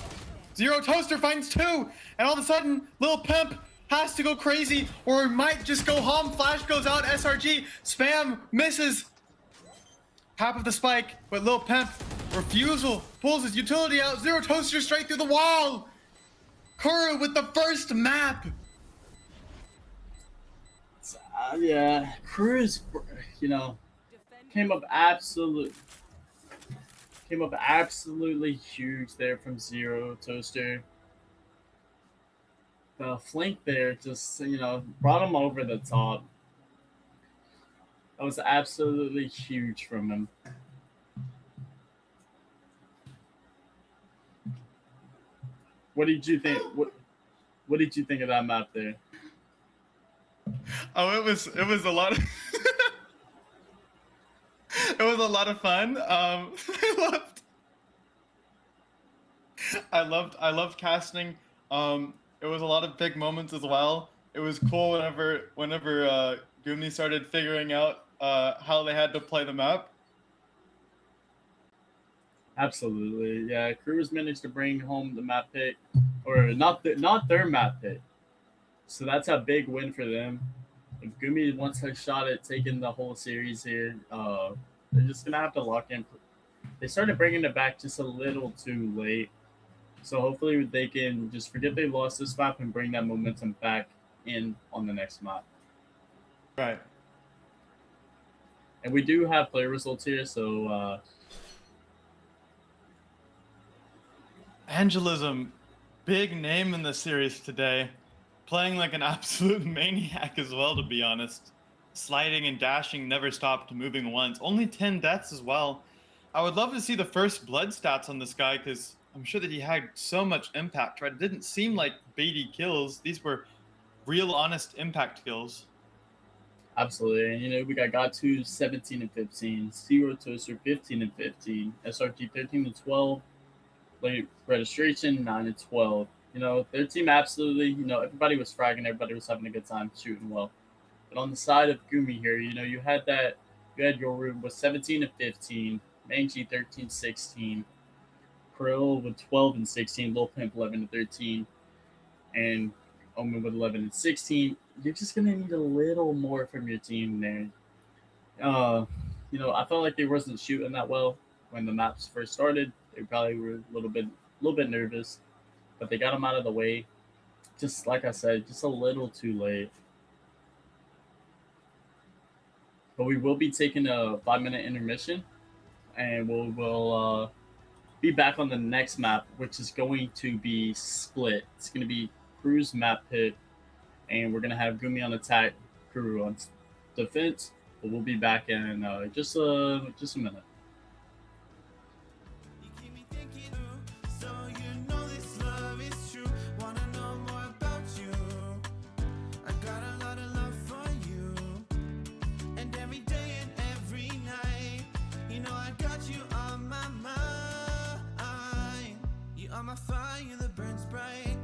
Zero Toaster finds 2, and all of a sudden, Lil Pimp has to go crazy, or might just go home. Flash goes out, SRG, Spam misses. Half of the spike, but Lil Pimp, refusal, pulls his utility out. Zero Toaster straight through the wall. KURU with the first map. Yeah, KURU's, came up absolutely huge there from Zero Toaster. The flank there just, brought him over the top. That was absolutely huge from him. What did you think? What did you think of that map there? Oh, it was a lot of it was a lot of fun. I loved casting. It was a lot of big moments as well. It was cool whenever GUMI started figuring out how they had to play the map. Absolutely, yeah. KURU's managed to bring home the map pick, or not their map pick. So that's a big win for them. If GUMI wants a shot at taking the whole series here, they're just gonna have to lock in. They started bringing it back just a little too late, so hopefully they can just forget they lost this map and bring that momentum back in on the next map. Right. And we do have player results here, so Angelism, big name in the series today. Playing like an absolute maniac as well, to be honest. Sliding and dashing never stopped, moving once. Only 10 deaths as well. I would love to see the first blood stats on this guy, because I'm sure that he had so much impact, right? It didn't seem like baity kills. These were real, honest impact kills. absolutely. And we got Gatu 17 and 15, Zero Toaster 15 and 15, SRG 13 and 12, late registration 9 and 12. Their team absolutely, everybody was fragging, everybody was having a good time shooting well. But on the side of GUMI here, you had Yoru with 17 and 15, Mangy 13 16, Krill with 12 and 16, Lil Pimp 11 and 13, and Omen with 11 and 16. You're just going to need a little more from your team there. I felt like they wasn't shooting that well when the maps first started. They probably were a little bit nervous. But they got him out of the way. Just like I said, just a little too late. But we will be taking a 5-minute intermission, and we'll be back on the next map, which is going to be split. It's going to be KURU's map pick, and we're going to have GUMI on attack, KURU on defense. But we'll be back in just a minute. Fire that burns bright.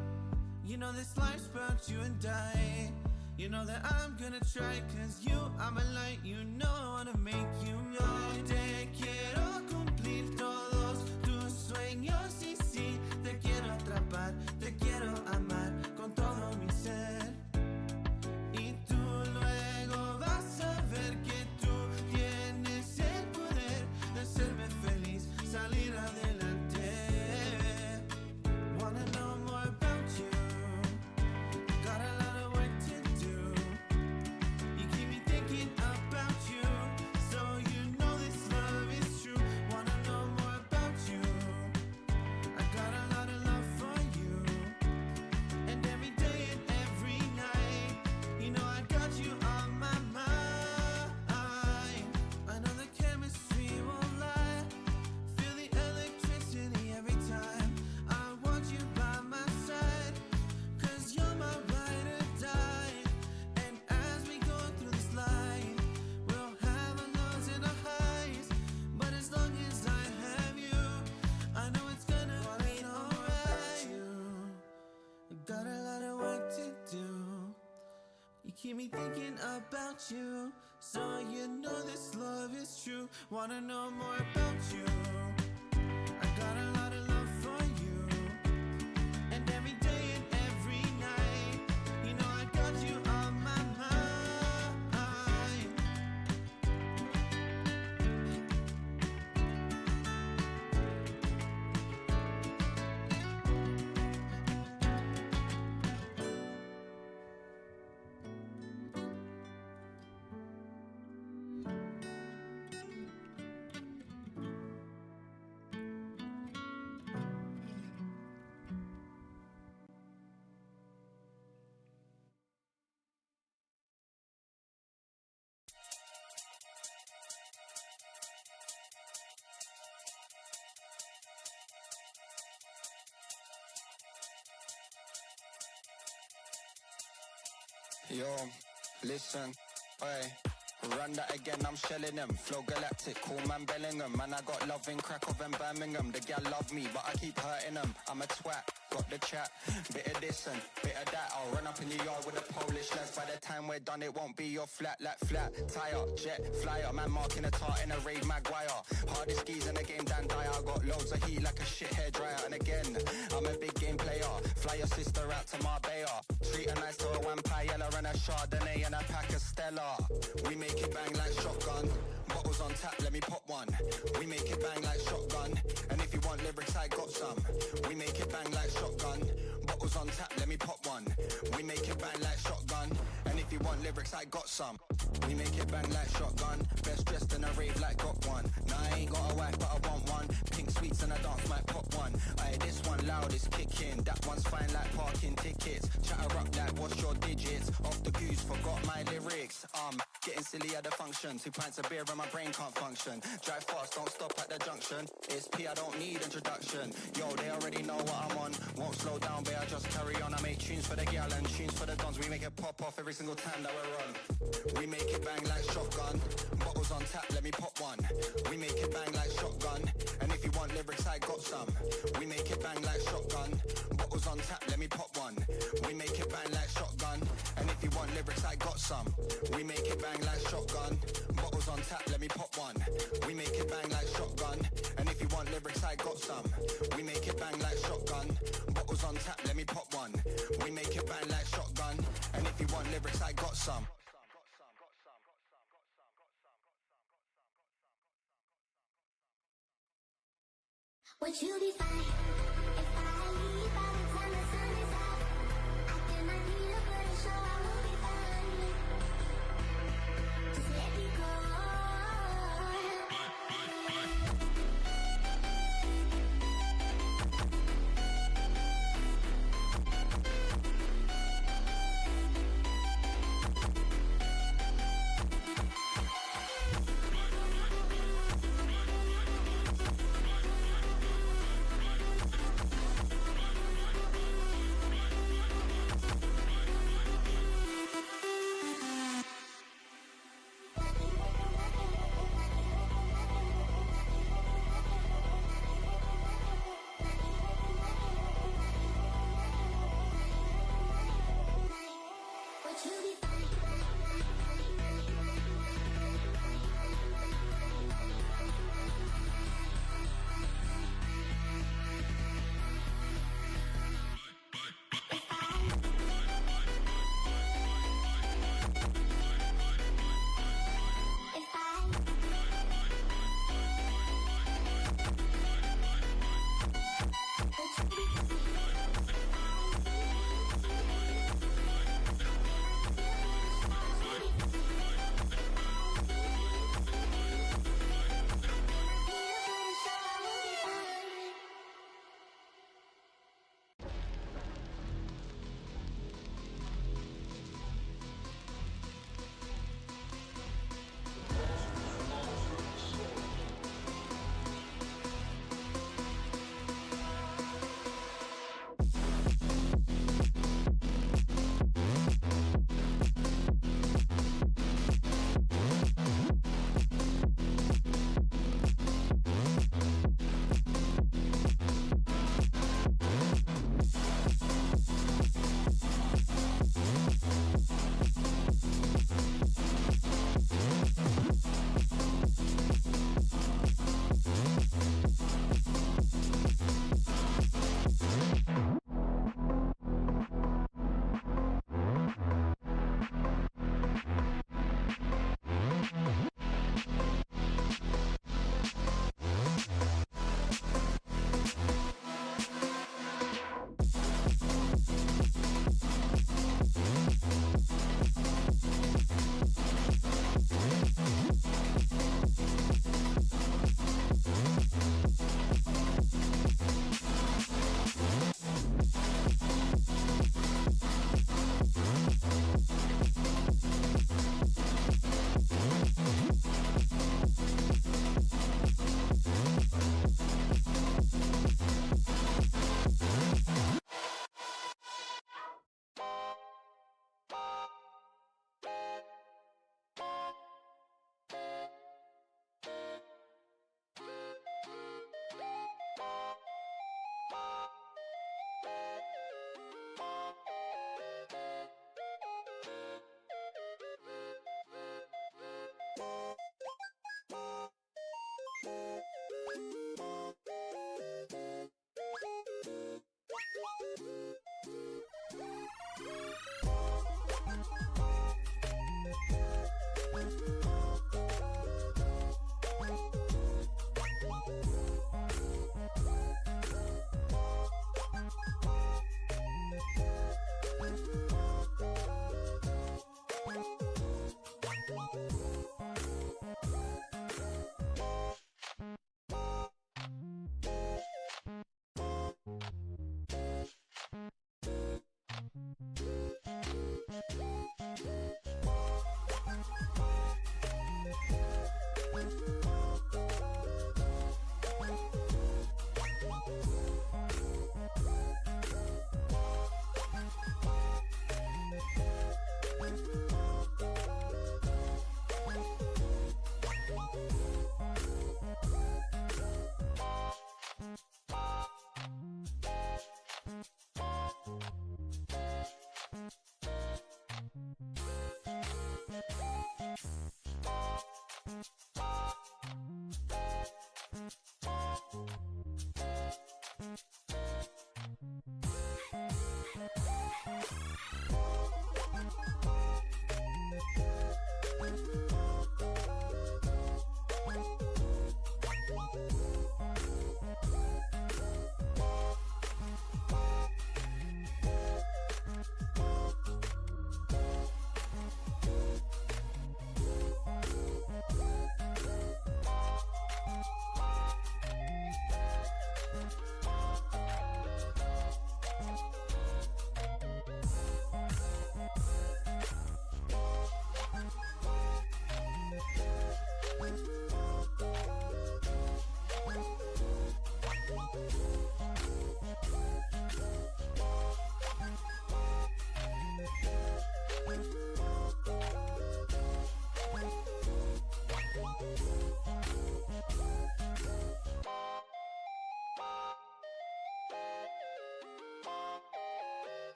This life's about you and I. That I'm gonna try, cause you are my light. I wanna make you mine. Te quiero cumplir todos tus sueños, y sí, te quiero atrapar, te quiero amar con todo mi ser. Y tú luego vas a ver que tú tienes el poder de hacerme feliz, salir adelante. Wanna know more about you. Got a lot of work to do. You keep me thinking about you, so this love is true. Wanna know more keep me thinking about you. So you know this love is true. Wanna know more about you. I got a lot of love for you. And every day and every night, you know I got you on my mind. Yo, listen, oi. Run that again, I'm shelling them. Flow galactic, cool man Bellingham. Man, I got love in Krakow and Birmingham. The gal love me, but I keep hurting them. I'm a twat, got the chat. Bit of this and bit of that. I'll run up in your yard with the Polish lads. By the time we're done, it won't be your flat, like flat. Tire, jet, flyer. Man marking a tart in a raid Maguire. Hardest skis in the game, Dan Dyer. I got loads of heat like a shit hair dryer. And again, I'm a big game player. Fly your sister out to Marbella. Treat her nice to a one paella and a Chardonnay and a pack of Stella. We make it bang like shotgun. Bottles on tap, let me pop one. We make it bang like shotgun. And if you want lyrics, I got some. We make it bang like shotgun. Bottles on tap, let me pop one. We make it bang like shotgun. And if you want lyrics, I got some. We make it bang like shotgun. Best dressed in a rave like got one. Nah, I ain't got a wife, but I want one. Pink sweets and a dance might pop one. Aye, this one loud is kicking. That one's fine like parking tickets. Chatter up like what's your digits? Off the goose, forgot my lyrics. Getting silly at the function. 2 pints of beer and my brain can't function. Drive fast, don't stop at the junction. It's P, I don't need introduction. Yo, they already know what I'm on. Won't slow down, babe, I just carry on. I make tunes for the gal and tunes for the dons. We make it pop off every single time that we're on. We make it bang like shotgun. Bottles on tap, let me pop one. We make it bang like shotgun. And if you want lyrics, I got some. We make it bang like shotgun. Bottles on tap, let me pop one. We make it bang like shotgun. And if you want lyrics, I got some. We make it bang like shotgun. Bottles on tap, let me pop one. We make it bang like shotgun. And if you want lyrics, I got some. We make it bang like shotgun. Bottles on tap, let me pop one. We make it bang like shotgun. And if you want lyrics, I got some. Would you be fine if I leave by the time the sun is out? I cannot need a pretty show, I will be fine. Just let me go.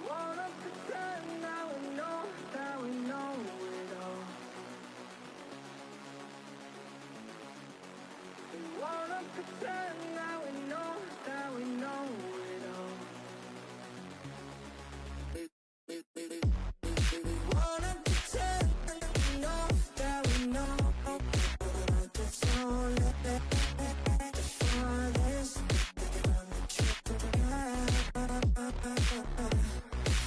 Wanna pretend that we know it all. We wanna pretend that we know it all. We wanna pretend that we know that it's only for this.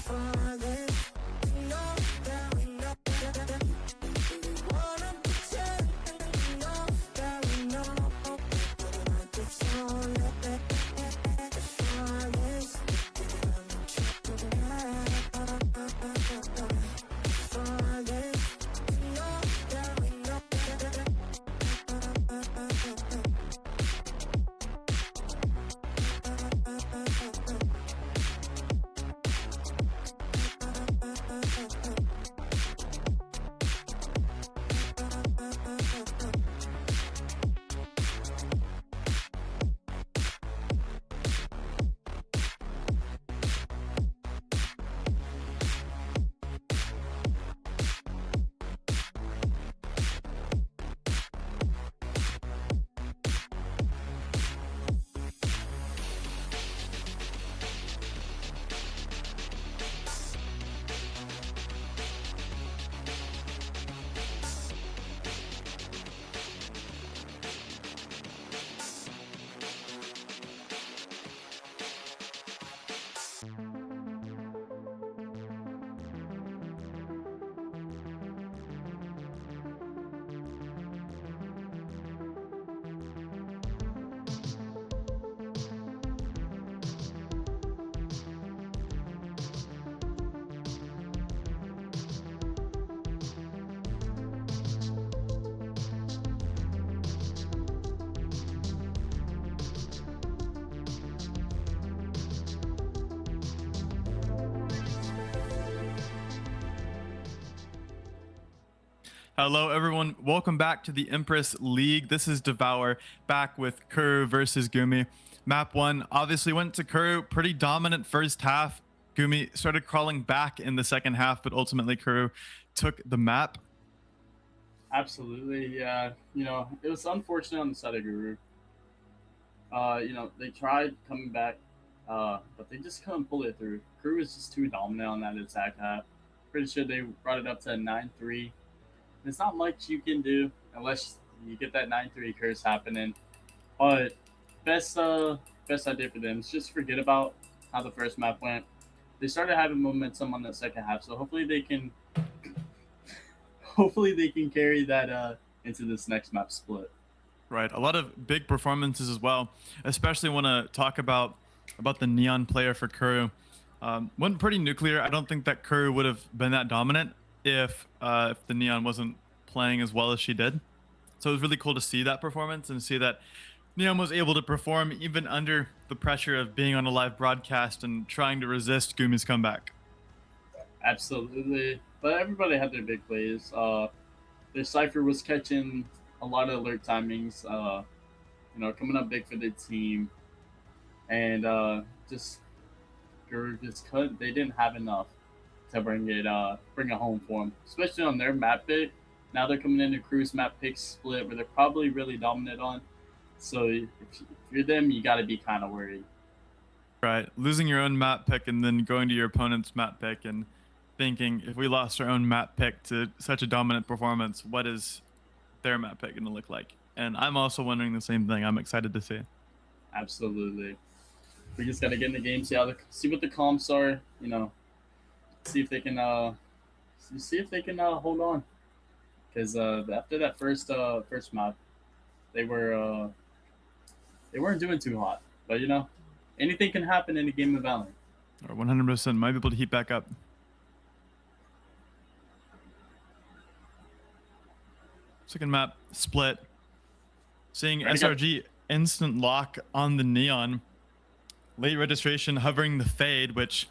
For this, we know that we know. We wanna pretend that we know that it's only for this. For this, we know that we know. Hello, everyone. Welcome back to the Empress League. This is Devour back with KURU versus GUMI. Map 1 obviously went to KURU. Pretty dominant first half. GUMI started crawling back in the second half, but ultimately KURU took the map. Absolutely, yeah. It was unfortunate on the side of Guru. They tried coming back, but they just couldn't pull it through. Guru was just too dominant on that attack half. Pretty sure they brought it up to a 9-3. There's not much you can do unless you get that 9-3 curse happening. But best idea for them is just forget about how the first map went. They started having momentum on the second half, so hopefully they can carry that into this next map split. Right, a lot of big performances as well. Especially want to talk about the Neon player for KURU. Went pretty nuclear. I don't think that KURU would have been that dominant if the Neon wasn't playing as well as she did. So it was really cool to see that performance and see that Neon was able to perform even under the pressure of being on a live broadcast and trying to resist GUMI's comeback. Absolutely, but everybody had their big plays. Their Cypher was catching a lot of alert timings, coming up big for the team, and just couldn't. They didn't have enough to bring it home for them, especially on their map pick. Now they're coming into Cruise map pick split, where they're probably really dominant on. So if you're them, you got to be kind of worried. Right, losing your own map pick and then going to your opponent's map pick and thinking, if we lost our own map pick to such a dominant performance, what is their map pick going to look like? And I'm also wondering the same thing. I'm excited to see. Absolutely. We just got to get in the game, see what the comps are, see if they can hold on. Because after that first map, they weren't doing too hot. But anything can happen in a game of Valorant. Or 100% might be able to heat back up. Second map split. Seeing Ready, go. SRG instant lock on the Neon. Late registration hovering the Fade, which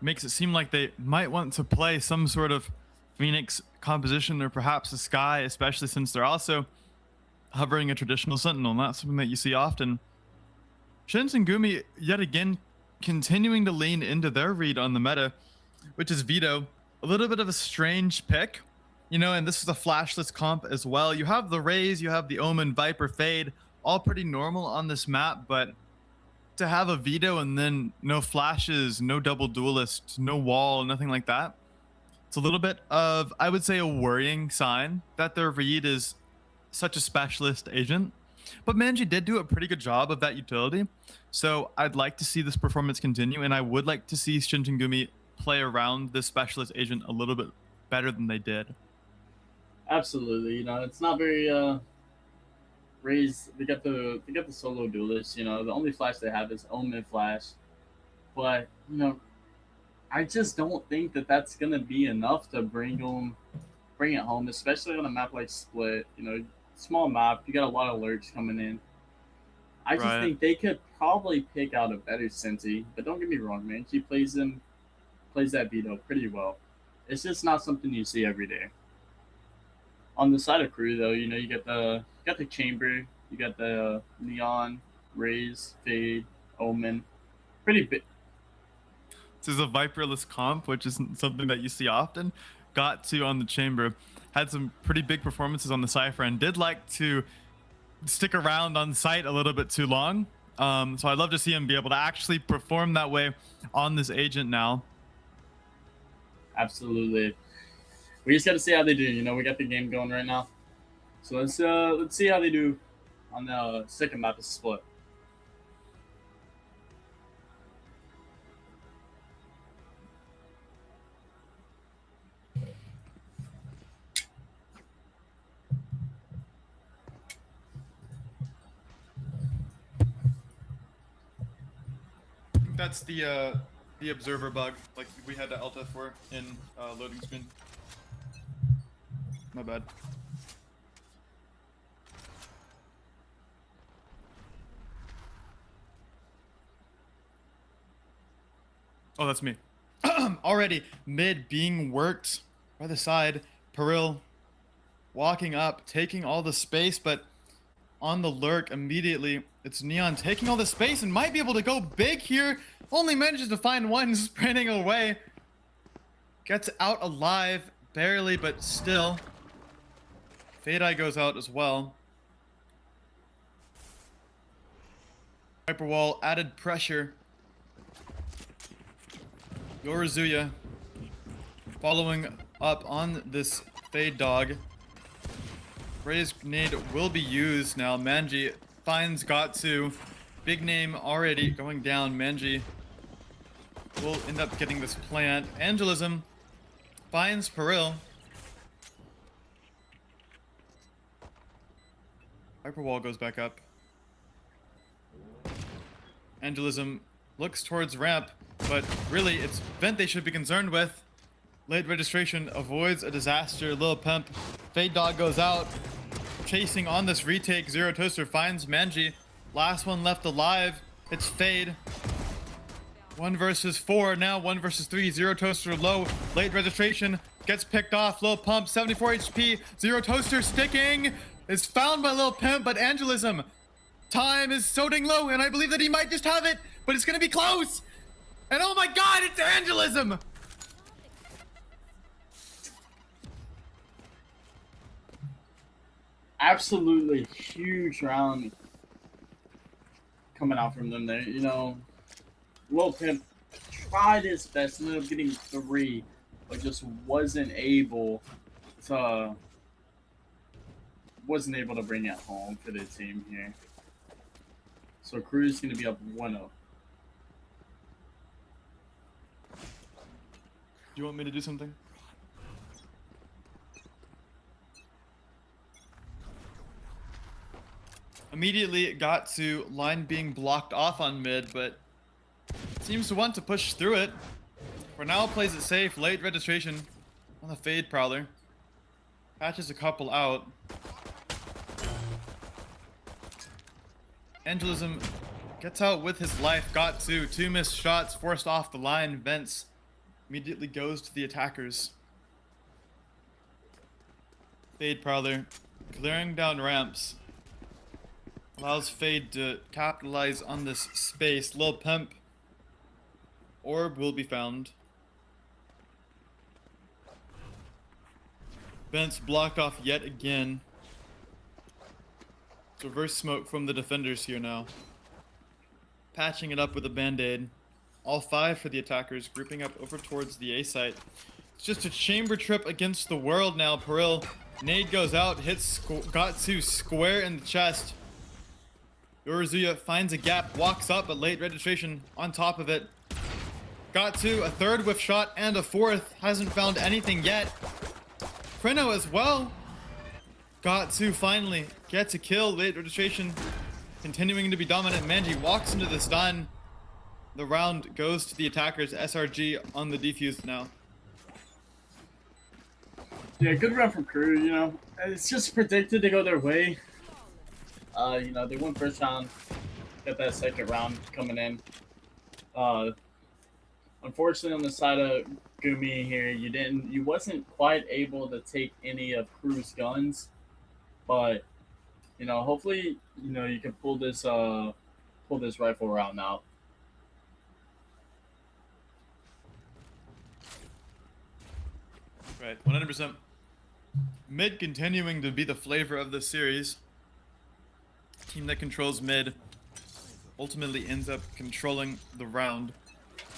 makes it seem like they might want to play some sort of Phoenix composition or perhaps a Sky, especially since they're also hovering a traditional Sentinel. Not something that you see often. Shins and GUMI yet again continuing to lean into their read on the meta, which is Veto. A little bit of a strange pick, you know, and this is a flashless comp as well. You have the Raze, you have the Omen, Viper, Fade, all pretty normal on this map, but to have a Veto and then no flashes, no double duelist, no wall, nothing like that, it's a little bit of, I would say, a worrying sign that their read is such a specialist agent. But Manji did do a pretty good job of that utility, so I'd like to see this performance continue, and I would like to see Shin and GUMI play around this specialist agent a little bit better than they did. Absolutely, you know, it's not very Raze. They got the solo duelist. You know, the only flash they have is Omen flash, but you know, I just don't think that that's gonna be enough to bring it home, especially on a map like Split. You know, small map, you got a lot of lurks coming in. I just think they could probably pick out a better Senti, but don't get me wrong, man. She plays that Veto pretty well. It's just not something you see every day. On the side of KURU, though, you know, you got the Chamber, you got the Neon, Raze, Fade, Omen. Pretty big. This is a Viperless comp, which isn't something that you see often. Got to on the Chamber. Had some pretty big performances on the Cypher and did like to stick around on site a little bit too long. So I'd love to see him be able to actually perform that way on this agent now. Absolutely. We just got to see how they do. You know, we got the game going right now. So let's see how they do on the second map of Split. That's the observer bug, like we had to Alta for in loading screen. My bad. Oh, that's me. Already mid being worked by the side. Peril walking up, taking all the space, but on the lurk immediately. It's Neon taking all the space and might be able to go big here. Only manages to find one, sprinting away. Gets out alive, barely, but still. Fade Eye goes out as well. Hyperwall added pressure. Yoruzuya following up on this Fade Dog. Raze Grenade will be used now. Manji finds Gatsu. Big name already going down. Manji will end up getting this plant. Angelism finds Peril. Hyperwall goes back up. Angelism looks towards ramp, but really it's Vent they should be concerned with. Late registration avoids a disaster. Lil Pimp. Fade Dog goes out. Chasing on this retake. Zero Toaster finds Manji. Last one left alive. It's Fade. 1 versus 4. Now 1 versus 3. Zero Toaster low. Late registration gets picked off. Lil Pump 74 HP. Zero Toaster sticking. Is found by Lil Pimp, but Angelism. Time is so dang low, and I believe that he might just have it, but it's gonna be close. And oh my god, it's Angelism. Absolutely huge round coming out from them there. You know, Lil Pimp tried his best, ended up getting 3, but just wasn't able to bring it home for the team here. So KURU's gonna be up 1-0. Do you want me to do something? Immediately it got to line being blocked off on mid, but seems to want to push through it. For now plays it safe. Late registration on the Fade Prowler. Patches a couple out. Angelism gets out with his life. Got two missed shots, forced off the line. Vents immediately goes to the attackers. Fade Prowler clearing down ramps. Allows Fade to capitalize on this space. Lil Pimp. Orb will be found. Vents blocked off yet again. Reverse smoke from the defenders here now. Patching it up with a band-aid. All 5 for the attackers, grouping up over towards the A site. It's just a chamber trip against the world now. Peril, nade goes out, hits Gatsu square in the chest. Yoruzuya finds a gap, walks up, but late registration on top of it. Gatsu, a 3rd whiff shot and a 4th, hasn't found anything yet. Kreno as well. Gatsu finally gets a kill. Late registration continuing to be dominant. Manji walks into the stun. The round goes to the attackers. SRG on the defuse now. Yeah, good round from KURU, you know. It's just predicted to go their way. You know, they won first round, got that second round coming in. Unfortunately, on the side of GUMI here, you wasn't quite able to take any of KURU's guns, but you know, hopefully, you know, you can pull this rifle round out. Right, 100%. Mid continuing to be the flavor of this series. Team that controls mid ultimately ends up controlling the round.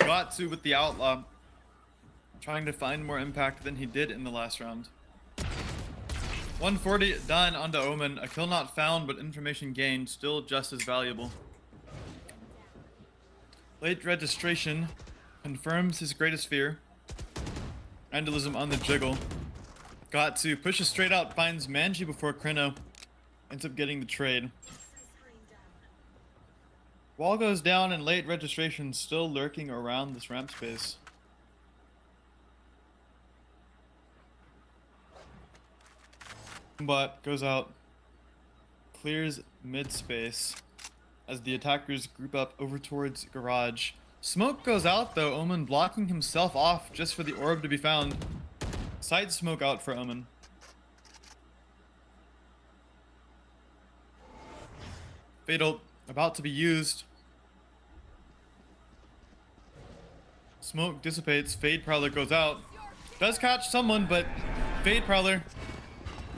Gatsu with the Outlaw, trying to find more impact than he did in the last round. 140 done onto Omen. A kill not found, but information gained, still just as valuable. Late registration confirms his greatest fear. Angelism on the jiggle. Gatsu pushes straight out, finds Manji before Kreno ends up getting the trade. Wall goes down and late registration still lurking around this ramp space. But goes out, clears mid space as the attackers group up over towards garage. Smoke goes out though, Omen blocking himself off just for the orb to be found. Side smoke out for Omen. Fatal about to be used. Smoke dissipates, Fade Prowler goes out. Does catch someone, but Fade Prowler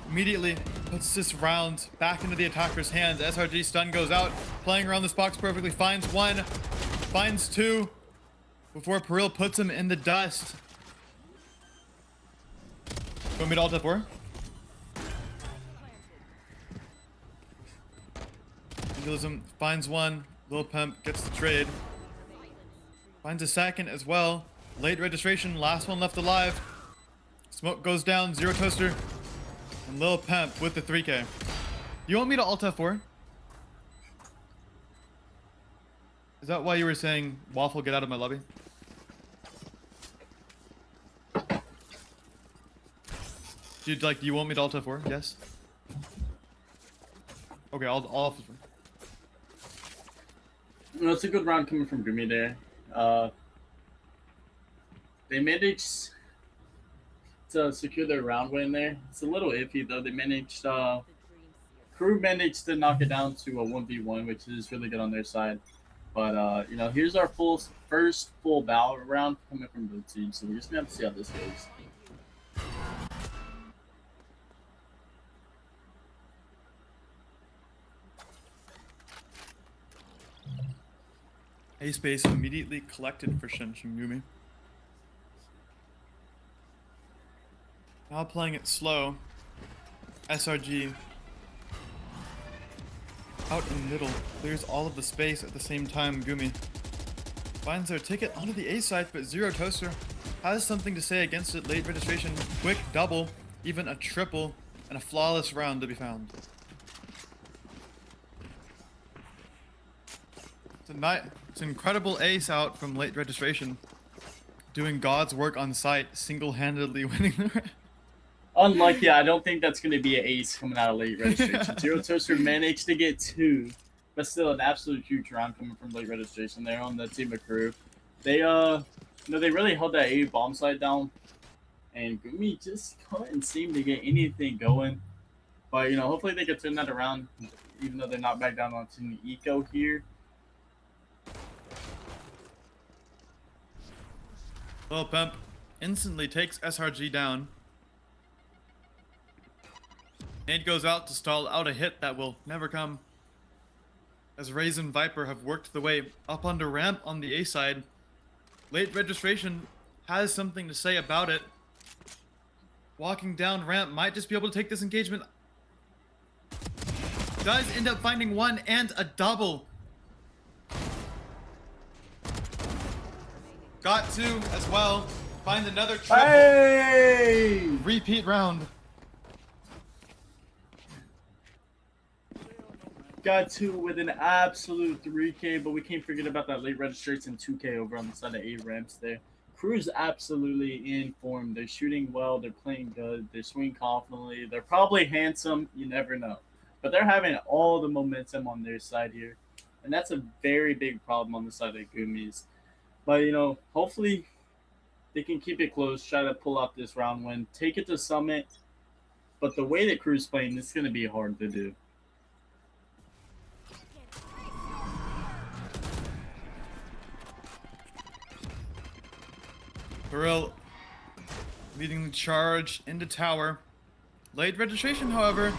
immediately puts this round back into the attacker's hands. SRG stun goes out, playing around this box perfectly, finds 1, finds 2, before Peril puts him in the dust. Go mid alt F4. Angelism finds 1, Lil Pimp gets the trade. Finds a second as well. Late registration, last one left alive. Smoke goes down, Zero Toaster. And Lil Pimp with the 3K. You want me to alt F4? Is that why you were saying, Waffle, get out of my lobby? Do you want me to alt F4? Yes? Okay, I'll alt F4. No, it's a good round coming from GUMI there. They managed to secure their round win there. It's a little iffy though. They managed, KURU managed to knock it down to a 1v1, which is really good on their side. But you know, here's our first full battle round coming from both teams. So we're just gonna have to see how this goes. A space immediately collected for GUMI. Now playing it slow. SRG out in the middle, clears all of the space at the same time. GUMI finds their ticket onto the A side, but Zero Toaster has something to say against it. Late registration, quick double, even a triple, and a flawless round to be found. It's an incredible ace out from late registration. Doing God's work on site, single-handedly winning the round. Unlucky, I don't think that's going to be an ace coming out of late registration. Zero Toaster managed to get 2, but still an absolute huge round coming from late registration there on the team of KURU. They they really held that A bomb site down, and GUMI just couldn't seem to get anything going. But hopefully they can turn that around, even though they're not back down onto the eco here. Well, Pump instantly takes SRG down. Nade goes out to stall out a hit that will never come. As Raisin Viper have worked the way up onto ramp on the A side. Late registration has something to say about it. Walking down ramp might just be able to take this engagement. Does end up finding 1 and a double. Got 2 as well. Find another triple. Hey! Repeat round. Got 2 with an absolute 3K, but we can't forget about that late registration 2K over on the side of A ramps there. KURU's absolutely in form. They're shooting well. They're playing good. They're swinging confidently. They're probably handsome. You never know. But they're having all the momentum on their side here. And that's a very big problem on the side of GUMI's. But, hopefully they can keep it close, try to pull out this round win, take it to Summit. But the way that KURU's playing, it's going to be hard to do. KURU leading the charge into tower. Late registration, however.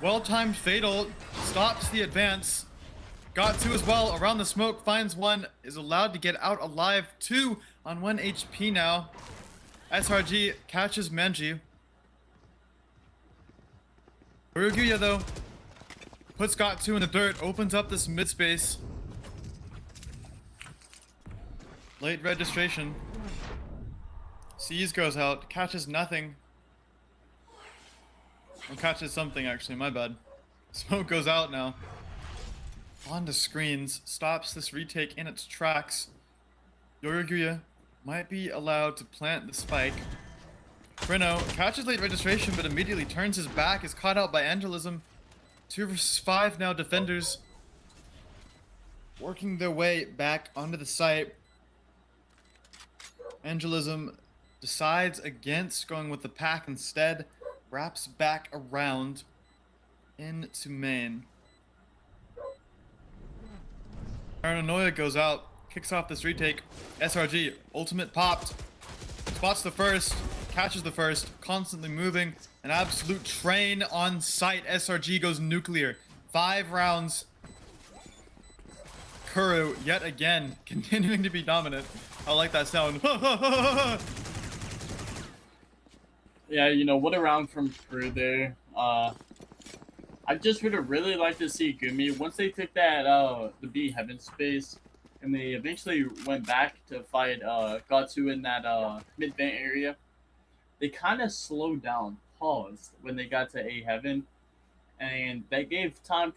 Well-timed fatal stops the advance. Got 2 as well. Around the smoke, finds 1. Is allowed to get out alive. 2 on 1 HP now. SRG catches Menji. Uruguya, though, puts Got 2 in the dirt. Opens up this mid space. Late registration. Seas goes out. Catches nothing. Or catches something, actually. My bad. Smoke goes out now. Onto screens. Stops this retake in its tracks. Yoriguya might be allowed to plant the spike. Brino catches late registration, but immediately turns his back. Is caught out by Angelism. 2 versus 5 now. Defenders working their way back onto the site. Angelism decides against going with the pack instead. Wraps back around into main. Paranoia goes out, kicks off this retake. SRG, ultimate popped. Spots the first, catches the first, constantly moving. An absolute train on site. SRG goes nuclear. 5 rounds. KURU, yet again, continuing to be dominant. I like that sound. Yeah, what a round from KURU there. I just would have really liked to see GUMI once they took that the B heaven space, and they eventually went back to fight Gatsu in that mid vent area. They kind of slowed down, paused when they got to A heaven, and that gave time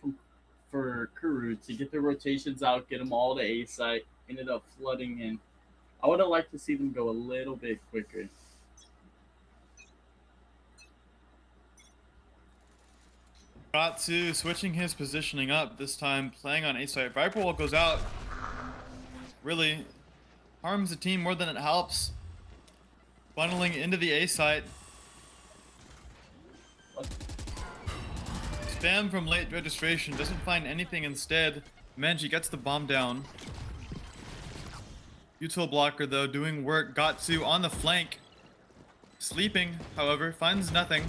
for KURU to get their rotations out, get them all to A site. Ended up flooding in. I would have liked to see them go a little bit quicker. Gatsu switching his positioning up, this time playing on A side. Viper Wall goes out. Really harms the team more than it helps. Funneling into the A site. Spam from late registration, doesn't find anything instead. Menji gets the bomb down. Util blocker though, doing work. Gatsu on the flank. Sleeping, however, finds nothing.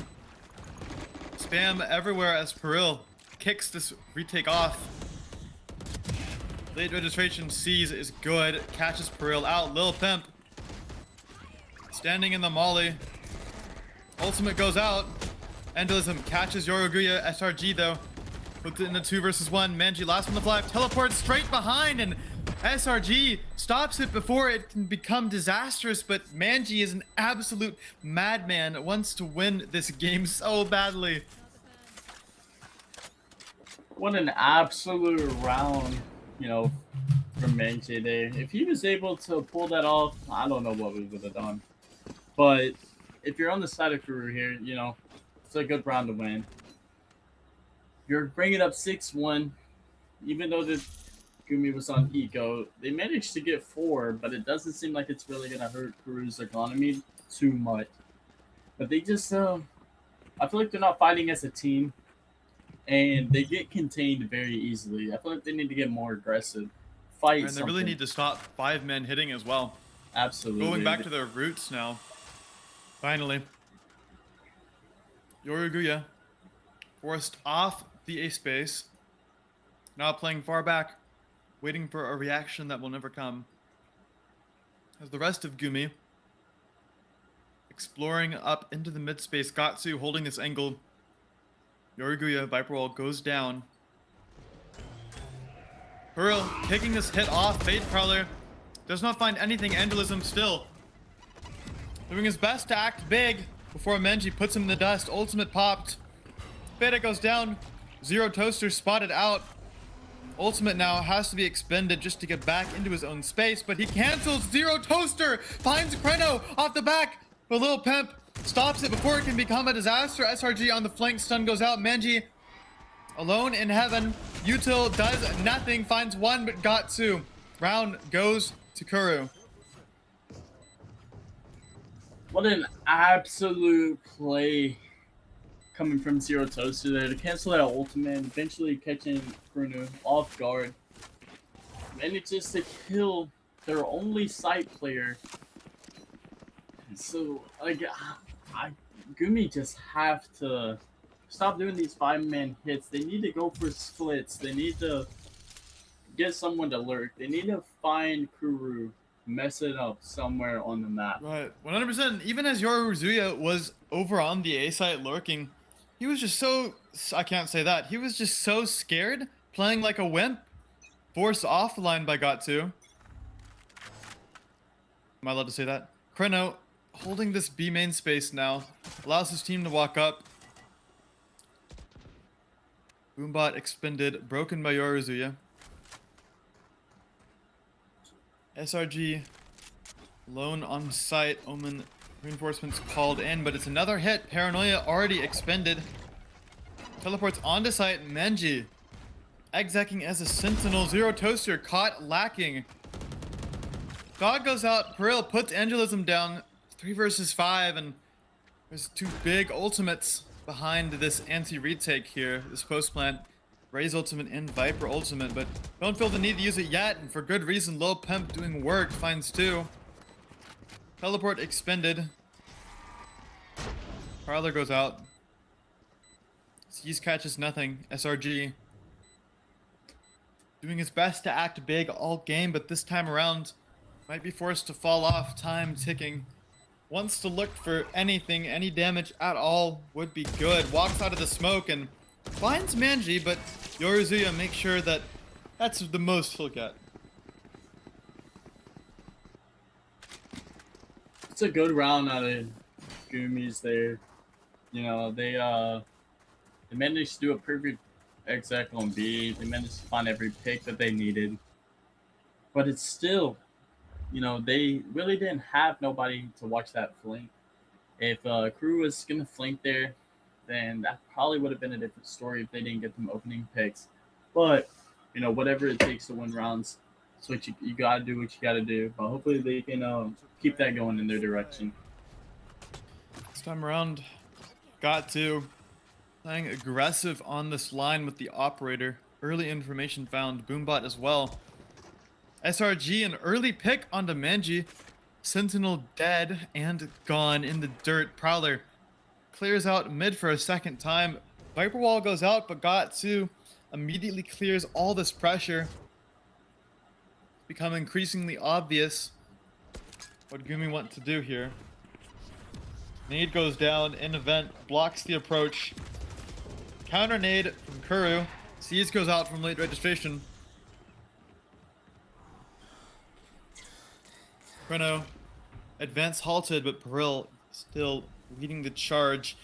Spam everywhere as Peril kicks this retake off. Late registration sees is good. Catches Peril out. Lil Pimp standing in the molly. Ultimate goes out. Endelism catches Yoriguya. SRG though puts it in the 2 versus 1. Manji last one to fly. Teleports straight behind, and SRG stops it before it can become disastrous. But Manji is an absolute madman. Wants to win this game so badly. What an absolute round, from Manji there. If he was able to pull that off, I don't know what we would have done. But if you're on the side of KURU here, you know, it's a good round to win. You're bringing up 6-1, even though the GUMI was on eco. They managed to get 4, but it doesn't seem like it's really gonna hurt KURU's economy too much. But they just, I feel like they're not fighting as a team, and they get contained very easily. I feel like they need to get more aggressive. Fight. And they really need to stop 5-man hitting as well. Absolutely. Going back to their roots now. Finally. Yoruguya forced off the A space. Now playing far back, waiting for a reaction that will never come. As the rest of GUMI exploring up into the mid space, Gatsu holding this angle. Yoruguya, Viper Wall goes down. KURU taking this hit off. Fade Prowler does not find anything. Angelism still doing his best to act big before Menji puts him in the dust. Ultimate popped. Beta goes down. Zero Toaster spotted out. Ultimate now has to be expended just to get back into his own space, but he cancels. Zero Toaster finds Kreno off the back, but Lil Pimp stops it before it can become a disaster. SRG on the flank, stun goes out. Menji alone in heaven. Util does nothing, finds one, but Gatsu. Round goes to KURU. What an absolute play coming from Zero Toaster there to cancel that ultimate, eventually catching KURU off guard. And it's just to kill their only side player. So, like, GUMI just have to stop doing these 5-man hits. They need to go for splits. They need to get someone to lurk. They need to find KURU, mess it up somewhere on the map. Right, 100%. Even as Yoruzuya was over on the A site lurking, he was just so, I can't say that. He was just so scared, playing like a wimp, forced off the line by Gatsu. Am I allowed to say that? Kreno holding this B main space now, allows his team to walk up. Boombot expended, broken by Yoruzuya. SRG alone on site. Omen reinforcements called in, but it's another hit. Paranoia already expended. Teleports onto site. Menji execing as a sentinel. Zero Toaster caught lacking. Dog goes out. Peril puts Angelism down. 3 versus 5, and there's 2 big ultimates behind this anti-retake here. This post-plant. Raze ultimate and Viper ultimate, but don't feel the need to use it yet, and for good reason. Lil Pimp doing work, finds 2. Teleport expended. Prowler goes out. Seize catches nothing. SRG doing his best to act big all game, but this time around might be forced to fall off. Time ticking. Wants to look for anything, any damage at all would be good. Walks out of the smoke and finds Menji, but Yoruzuya makes sure that that's the most he'll get. It's a good round out of GUMI's there. You know, they managed to do a perfect exec on B. They managed to find every pick that they needed. But it's still, you know, they really didn't have nobody to watch that flank. If KURU was going to flank there, then that probably would have been a different story if they didn't get them opening picks. But, you know, whatever it takes to win rounds, that's what you got to do what you got to do. But hopefully they can keep that going in their direction. This time around, Gatsu playing aggressive on this line with the operator. Early information found. Boombot as well. SRG, an early pick onto Menji. Sentinel dead and gone in the dirt. Prowler clears out mid for a second time. Viper Wall goes out, but Gatsu immediately clears all this pressure. It's become increasingly obvious what GUMI want to do here. Nade goes down in event, blocks the approach. Counter nade from KURU. Seize goes out from late registration. Kreno, advance halted, but Peril still leading the charge.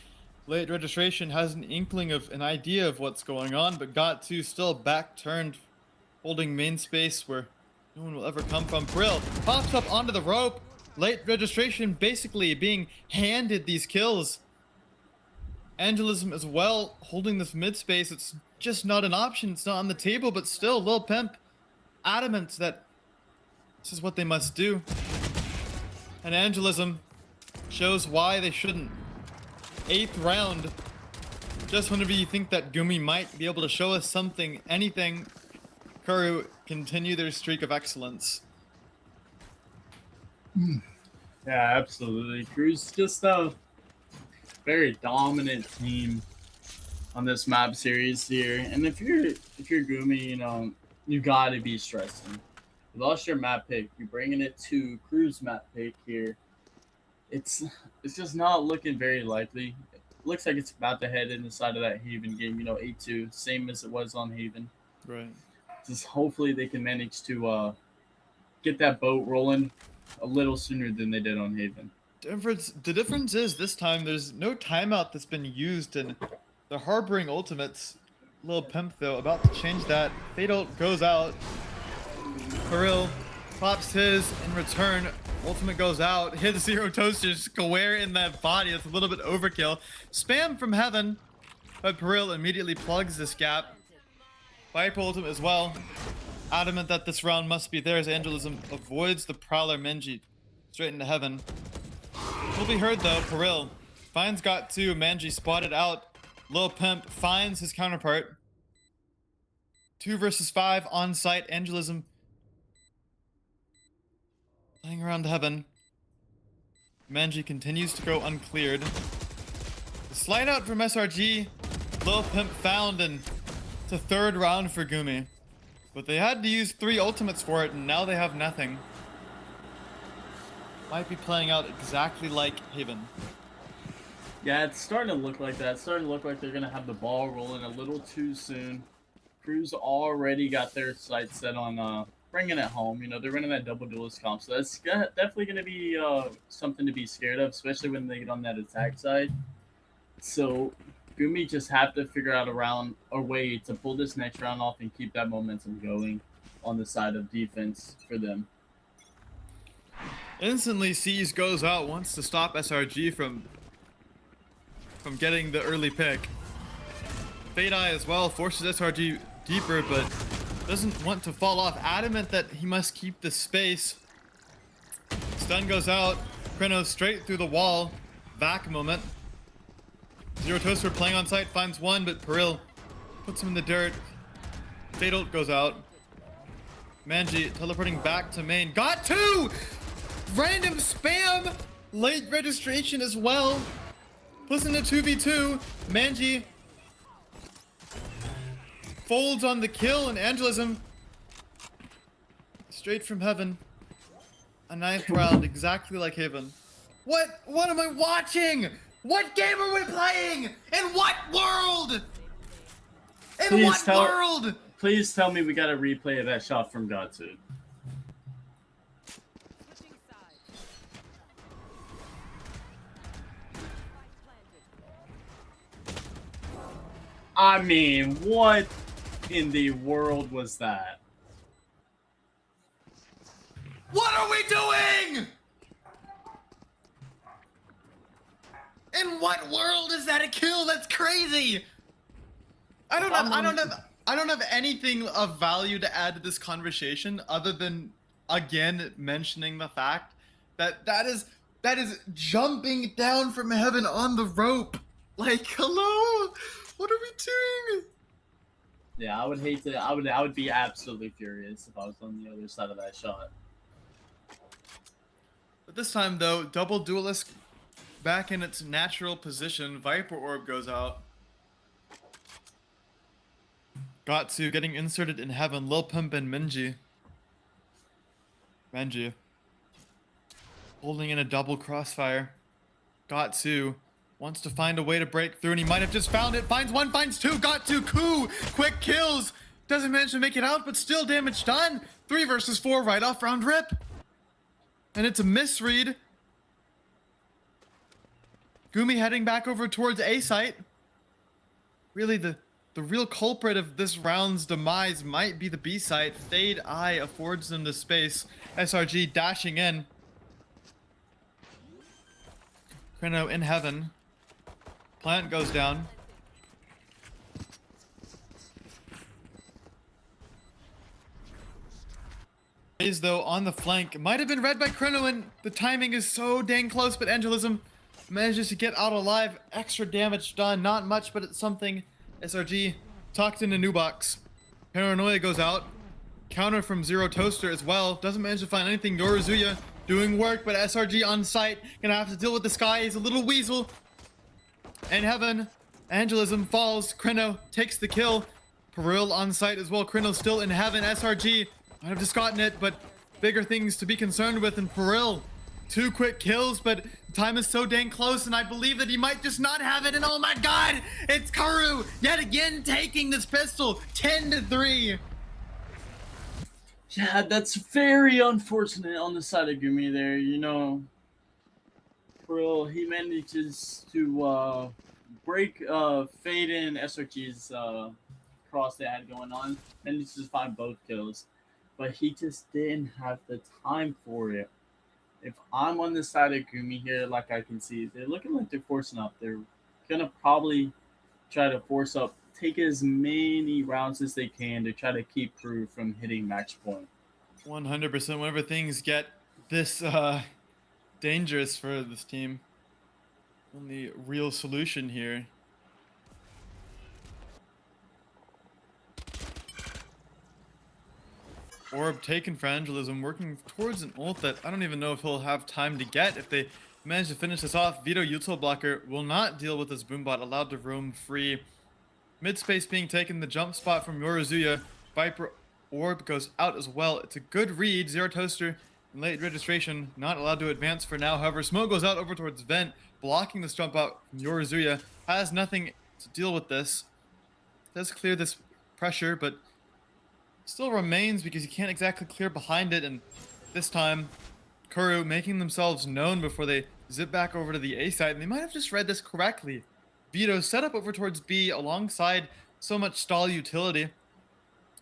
Late registration has an inkling of an idea of what's going on, but Gatsu still back turned, holding main space where no one will ever come from. Peril pops up onto the rope, Late registration basically being handed these kills. Angelism as well, holding this mid space. It's just not an option. It's not on the table, but still, Lil Pimp adamant that this is what they must do. And Angelism shows why they shouldn't. 8th round. Just whenever you think that GUMI might be able to show us something, anything, KURU continue their streak of excellence. Yeah, absolutely. KURU's just a very dominant team on this map series here. And if you're GUMI, you know, you gotta be stressing. You lost your map pick, you're bringing it to KURU's map pick here. It's just not looking very likely. It looks like it's about to head in the side of that Haven game, you know, 8-2, same as it was on Haven. Right. Just hopefully they can manage to get that boat rolling a little sooner than they did on Haven. The difference is this time there's no timeout that's been used, and the harboring ultimates. Lil Pimp though about to change that. Fatal goes out. KURU pops his in return. Ultimate goes out. Hit Zero Toaster square in that body. That's a little bit overkill. Spam from heaven, but KURU immediately plugs this gap. Viper ultimate as well. Adamant that this round must be theirs. Angelism avoids the Prowler Menji straight into heaven. Will be heard though. KURU finds got two. Manji spotted out. Lil Pimp finds his counterpart. 2 versus 5 on site. Angelism playing around heaven. Manji continues to go uncleared. The slide out from SRG. Lil Pimp found, and it's a 3rd round for GUMI. But they had to use 3 ultimates for it, and now they have nothing. Might be playing out exactly like Haven. Yeah, it's starting to look like that. It's starting to look like they're going to have the ball rolling a little too soon. KURU's already got their sights set on bringing it home. You know, they're running that double duelist comp, so that's definitely going to be something to be scared of, especially when they get on that attack side. So GUMI just have to figure out a way to pull this next round off and keep that momentum going on the side of defense for them. Instantly, Seas goes out, wants to stop SRG from getting the early pick. Fade Eye as well forces SRG deeper, but doesn't want to fall off. Adamant that he must keep the space. Stun goes out. Krenos straight through the wall. Back moment. Zero Toaster playing on site, finds one, but KURU puts him in the dirt. Fatal goes out. Manji teleporting back to main. Got 2! Random spam! Late registration as well. Puts in a 2v2. Manji folds on the kill, and Angelism straight from heaven. A 9th round, exactly like Haven. What am I watching? What game are we playing? In what world? World? Please tell me we got a replay of that shot from Gatsu. I mean, what in the world was that? What are we doing? In what world is that a kill? That's crazy. I don't have anything of value to add to this conversation other than again mentioning the fact that that is jumping down from heaven on the rope. Like, hello? What are we doing? Yeah, I would hate to. I would be absolutely furious if I was on the other side of that shot. But this time though, double duelist back in its natural position. Viper Orb goes out. Gatsu getting inserted in heaven. Lil Pimp and Manji holding in a double crossfire. Gatsu wants to find a way to break through, and he might have just found it. Finds one, finds two. Gatsu, Ku, quick kills. Doesn't manage to make it out, but still damage done. 3 versus 4 right off round rip. And it's a misread. GUMI heading back over towards A site. Really, the real culprit of this round's demise might be the B site. Fade Eye affords them the space. SRG dashing in. Kreno in heaven. Plant goes down. Is though on the flank. Might have been read by Kreno, and the timing is so dang close, but Angelism manages to get out alive. Extra damage done. Not much, but it's something. SRG tucked in a new box. Paranoia goes out. Counter from Zero Toaster as well. Doesn't manage to find anything. Yoruzuya doing work, but SRG on site. Gonna have to deal with this guy. He's a little weasel. In heaven, Angelism falls. Kreno takes the kill. Peril on site as well. Kreno still in heaven. SRG might have just gotten it, but bigger things to be concerned with. And Peril, 2 quick kills, but time is so dang close, and I believe that he might just not have it. And oh my god, it's KURU yet again taking this pistol. 10-3. Yeah, that's very unfortunate on the side of GUMI there. You know, Pearl, he manages to break Fade in SRG's cross they had going on, manages to find both kills, but he just didn't have the time for it. If I'm on the side of GUMI here, like I can see, they're looking like they're forcing up. They're gonna probably try to force up, take as many rounds as they can to try to keep KURU from hitting match point. 100%. Whenever things get this dangerous for this team, only real solution here. Orb taken for Angelism, working towards an ult that I don't even know if he'll have time to get. If they manage to finish this off, Vito util blocker will not deal with this boombot, allowed to roam free. Mid space being taken, the jump spot from Yoruzuya. Viper Orb goes out as well. It's a good read. Zero Toaster in late registration, not allowed to advance for now. However, Smoke goes out over towards Vent, blocking this jump out from Yoruzuya. Has nothing to deal with this. Does clear this pressure, but still remains because you can't exactly clear behind it. And this time, KURU making themselves known before they zip back over to the A side. And they might have just read this correctly. Vito set up over towards B alongside so much stall utility.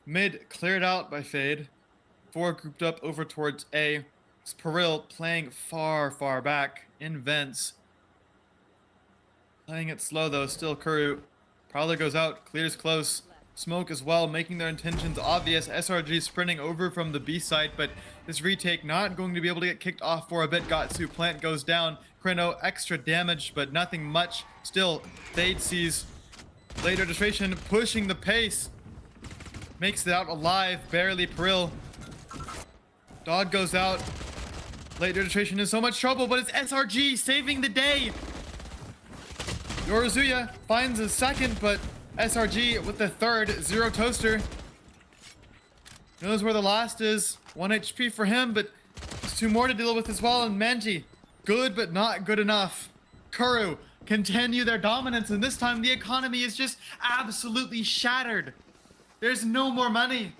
Mid cleared out by Fade. 4 grouped up over towards A. It's Peril playing far, far back in Vents. Playing it slow though, still KURU. Prowler goes out, clears close. Smoke as well, making their intentions obvious. SRG sprinting over from the B side, but this retake not going to be able to get kicked off for a bit. Gatsu plant goes down. Kreno extra damage, but nothing much. Still, Fade sees late registration, pushing the pace. Makes it out alive, barely. Peril. Dog goes out. Late registration in so much trouble, but it's SRG saving the day. Yoruzuya finds a second, but SRG with the third. Zero Toaster knows where the last is. 1 HP for him, but there's 2 more to deal with as well. And Manji, good but not good enough. KURU continue their dominance, and this time the economy is just absolutely shattered. There's no more money.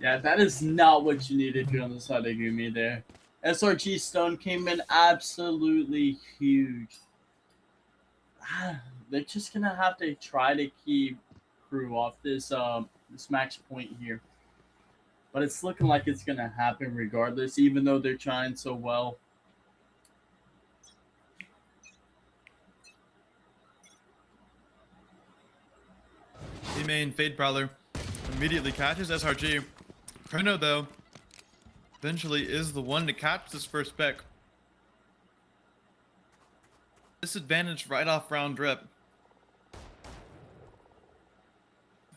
Yeah, that is not what you needed to on the side of GUMI there. SRG Stone came in absolutely huge. They're just gonna have to try to keep KURU off this this match point here. But it's looking like it's gonna happen regardless, even though they're trying so well. The main Fade Prowler immediately catches SRG. Kreno though eventually is the one to catch this first pick. Disadvantage right off round drip.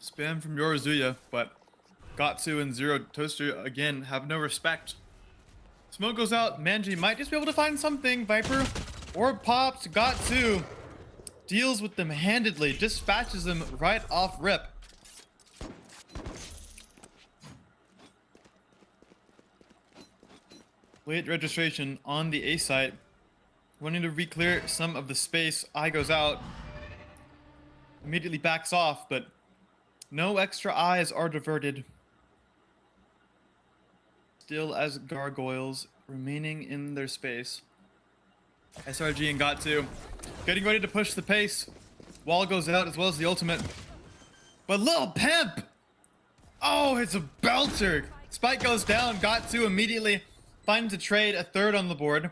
Spam from Yoruzuya, but Gatsu and Zero Toaster again have no respect. Smoke goes out. Manji might just be able to find something. Viper Orb pops. Gatsu deals with them handedly, dispatches them right off rip. Late registration on the A site. Wanting to re-clear some of the space. Eye goes out. Immediately backs off, but no extra eyes are diverted. Still as gargoyles remaining in their space. SRG and Gatsu getting ready to push the pace. Wall goes out as well as the ultimate. But Lil Pimp! Oh, it's a belter! Spike goes down. Gatsu immediately finds a trade, a third on the board.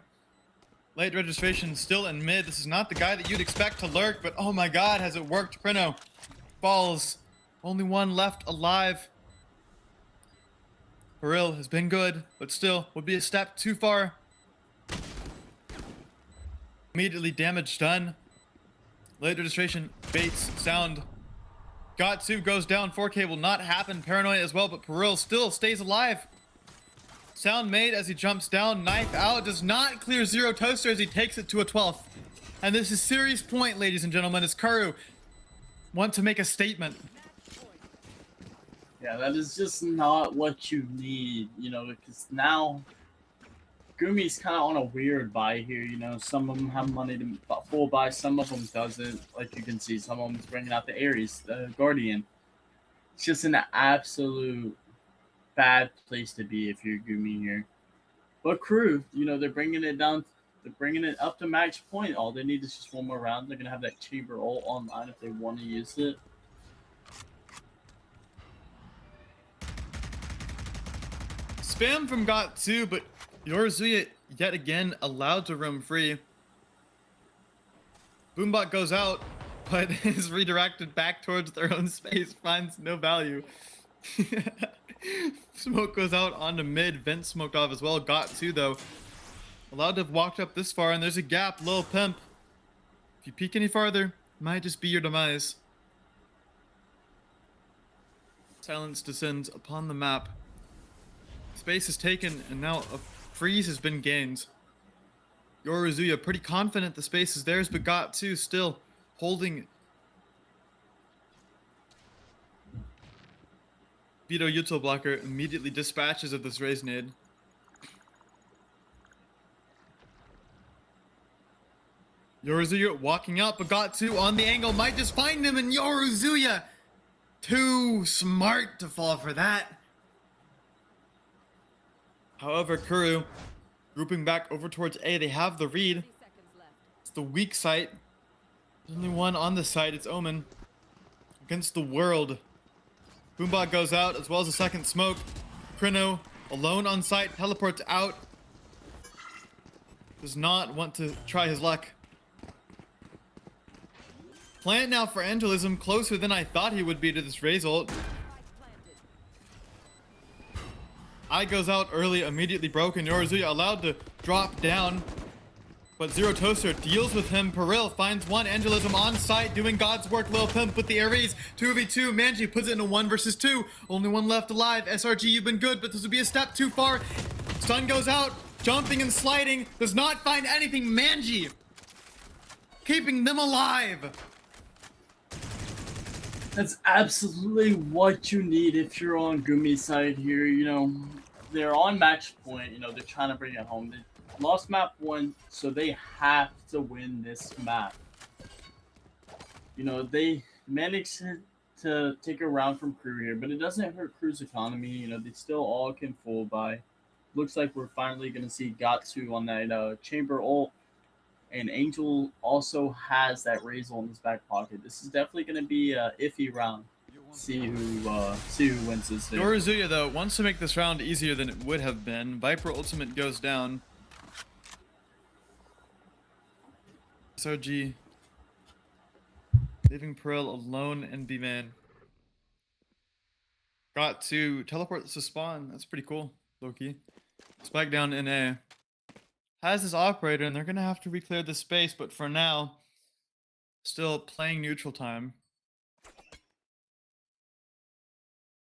Late registration still in mid. This is not the guy that you'd expect to lurk, but oh my god, has it worked? Krino falls. Only one left alive. Peril has been good, but still would be a step too far. Immediately damage done. Late registration baits sound. Got2 goes down. 4K will not happen. Paranoia as well, but Peril still stays alive. Sound made as he jumps down. Knife out. Does not clear Zero Toaster as he takes it to a 12th. And this is serious point, ladies and gentlemen, as KURU want to make a statement. Yeah, that is just not what you need, you know, because now GUMI's kind of on a weird buy here, you know. Some of them have money to full buy, some of them doesn't. Like you can see, some of them's bringing out the Ares, the Guardian. It's just an absolute bad place to be if you're GUMI here. But KURU, you know, they're bringing it down, they're bringing it up to max point. All they need is just one more round. They're going to have that chamber ult online if they want to use it. Spam from Got2, but Yoruzuya yet again allowed to roam free. Boombot goes out, but is redirected back towards their own space, finds no value. Smoke goes out onto mid, vent smoked off as well. Got2 though, allowed to have walked up this far, and there's a gap. Lil Pimp, if you peek any farther, it might just be your demise. Silence descends upon the map. Space is taken, and now a freeze has been gained. Yoruzuya pretty confident the space is theirs, but Got2 still holding. Vito Yuto blocker immediately dispatches of this raise nade. Yoruzuya walking up, but Got2 on the angle might just find him, and Yoruzuya too smart to fall for that. However, KURU grouping back over towards A. They have the read. It's the weak site. There's only one on the site. It's Omen against the world. Boombot goes out as well as a second smoke. Krino alone on site, teleports out. Does not want to try his luck. Plant now for Angelism, closer than I thought he would be to this raise ult. Eye goes out early, immediately broken. Yoruzuya allowed to drop down, but Zero Toaster deals with him. Peril finds one. Angelism on site, doing God's work. Lil Pimp with the Ares. 2v2. Manji puts it in a 1 versus 2. Only one left alive. SRG, you've been good, but this would be a step too far. Stun goes out. Jumping and sliding. Does not find anything. Manji keeping them alive. That's absolutely what you need if you're on GUMI's side here. You know, they're on match point. You know, they're trying to bring it home. They lost map 1, so they have to win this map. You know, they managed to take a round from KURU here, but it doesn't hurt KURU's economy. You know, they still all can full buy. Looks like we're finally going to see Got2 on that chamber ult. And Angel also has that raise in his back pocket. This is definitely going to be an iffy round. See who wins this thing. Yoruzuya though wants to make this round easier than it would have been. Viper ultimate goes down. SRG leaving Peril alone in B man. Got2 teleport to spawn. That's pretty cool. Low-key. Spike down in A. Has this operator, and they're going to have to re-clear the space, but for now, still playing neutral time.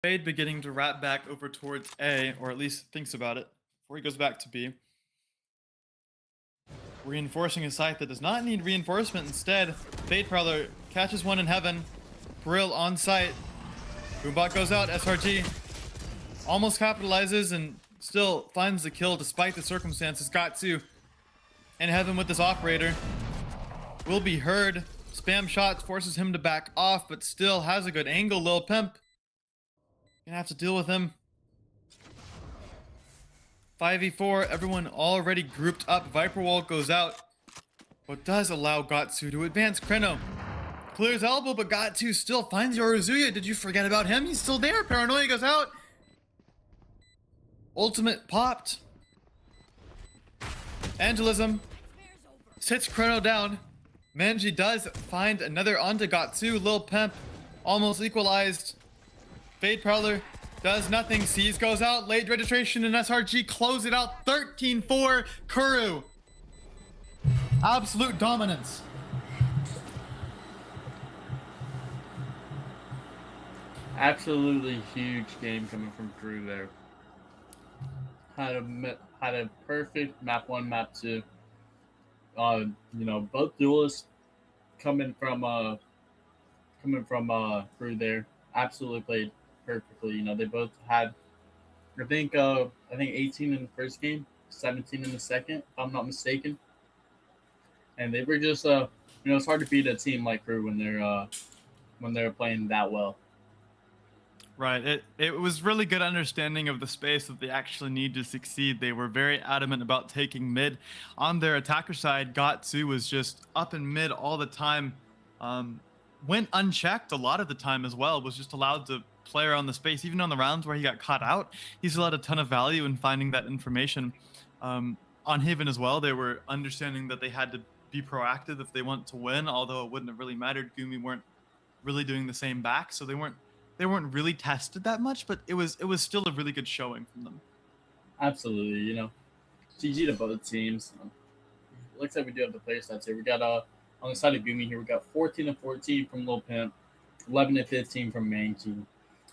Fade beginning to wrap back over towards A, or at least thinks about it, before he goes back to B. Reinforcing a site that does not need reinforcement. Instead, Fade Prowler catches one in heaven. Peril on site. Boombot goes out. SRG almost capitalizes and still finds the kill despite the circumstances. Got2 in heaven with this operator. Will be heard. Spam shots forces him to back off, but still has a good angle. Lil Pimp gonna have to deal with him. 5v4, everyone already grouped up. Viper Wall goes out, but does allow Got2 to advance. Krino clears elbow, but Got2 still finds Yoruzuya. Did you forget about him? He's still there. Paranoia goes out. Ultimate popped. Angelism sits Chrono down. Manji does find another onto Gatsu. Lil Pimp almost equalized. Fade Prowler does nothing. Seas goes out. Late registration and SRG close it out. 13-4 KURU. Absolute dominance. Absolutely huge game coming from KURU there. Had a perfect map 1, map 2. Both duelists coming from KURU there absolutely played perfectly. They both had I think 18 in the first game, 17 in the second, if I'm not mistaken. And they were just it's hard to beat a team like KURU when they're playing that well. Right. It was really good understanding of the space that they actually need to succeed. They were very adamant about taking mid. On their attacker side, Gatsu was just up in mid all the time. Went unchecked a lot of the time as well, was just allowed to play around the space. Even on the rounds where he got caught out, he still had a ton of value in finding that information. On Haven as well, they were understanding that they had to be proactive if they want to win, although it wouldn't have really mattered. GUMI weren't really doing the same back, so they weren't really tested that much, but it was still a really good showing from them. Absolutely, GG to both teams. Looks like we do have the player stats here. We got on the side of GUMI here, we got 14-14 from Lil Pimp, 11-15 from Manji.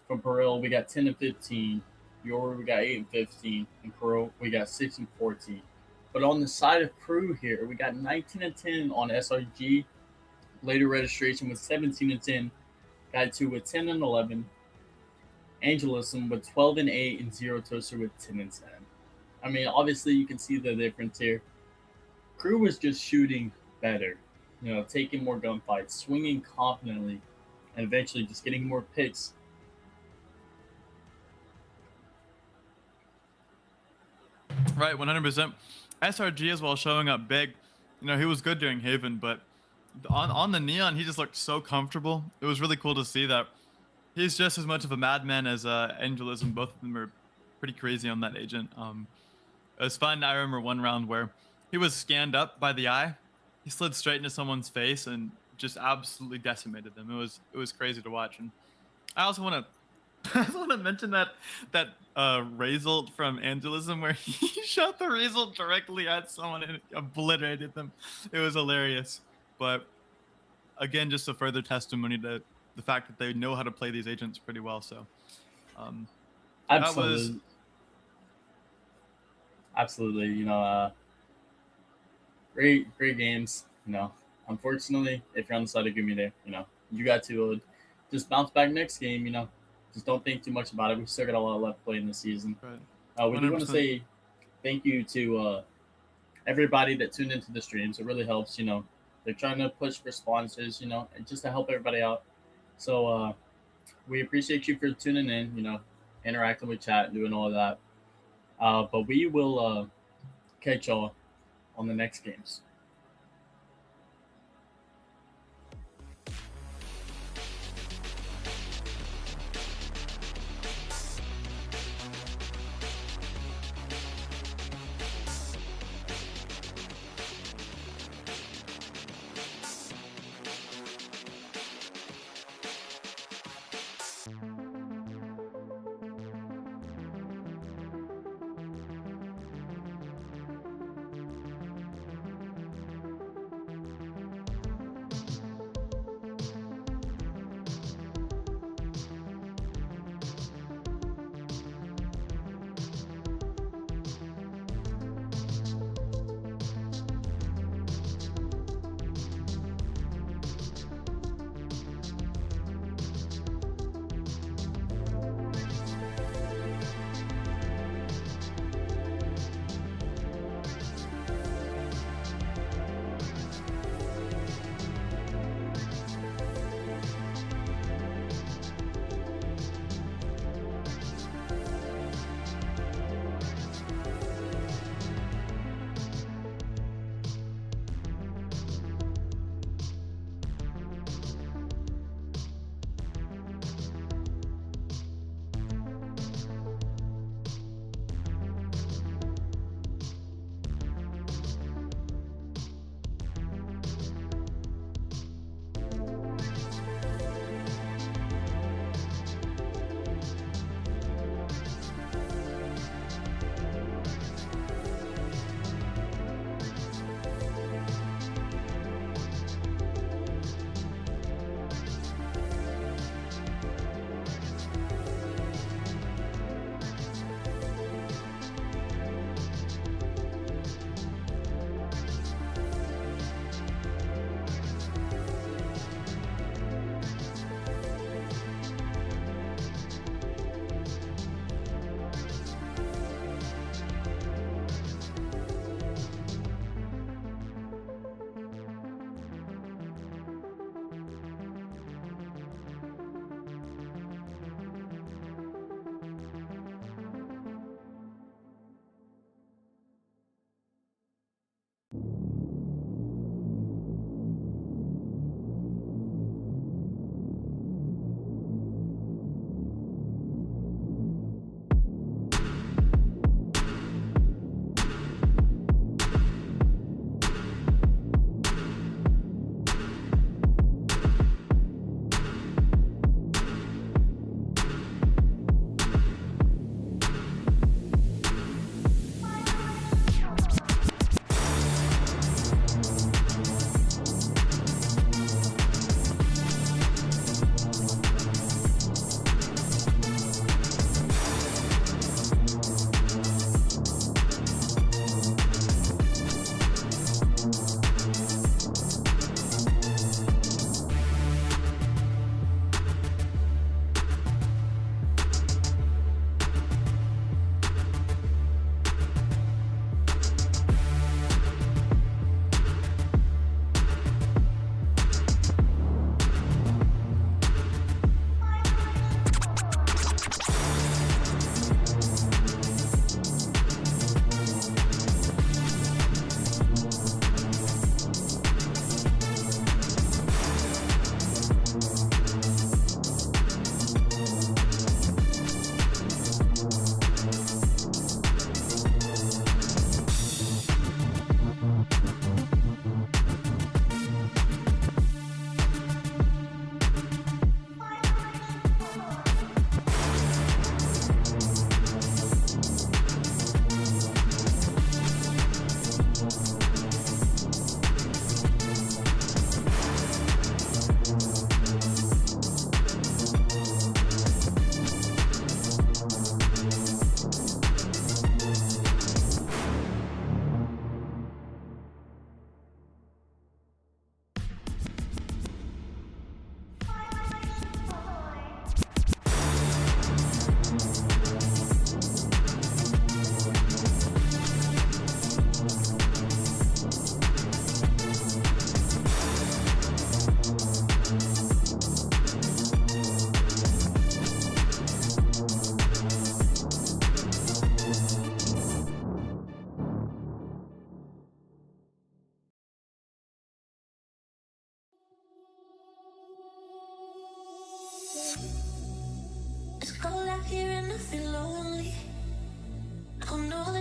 From Peril, we got 10-15. Yoru, we got 8-15. And KURU, we got 6-14. But on the side of KURU here, we got 19-10 on SRG. Later registration with 17-10. Guy 2 with 10-11. Angelism with 12-8, and Zero Toaster with 10-10. I mean, obviously you can see the difference here. KURU was just shooting better, taking more gunfights, swinging confidently, and eventually just getting more picks. Right, 100%. SRG as well showing up big. He was good during Haven, but on the Neon, he just looked so comfortable. It was really cool to see that. He's just as much of a madman as Angelism. Both of them are pretty crazy on that agent. It was fun. I remember one round where he was scanned up by the eye. He slid straight into someone's face and just absolutely decimated them. It was crazy to watch. And I also want to mention that result from Angelism where he shot the result directly at someone and obliterated them. It was hilarious. But again, just a further testimony to the fact that they know how to play these agents pretty well. So absolutely. Absolutely. Great games. Unfortunately, if you're on the side of GUMI there, you got to just bounce back next game. Just don't think too much about it. We still got a lot left to play in the season. Right. We do want to say thank you to everybody that tuned into the streams. It really helps. They're trying to push for sponsors, and just to help everybody out. So we appreciate you for tuning in, interacting with chat, doing all of that. But we will catch y'all on the next games.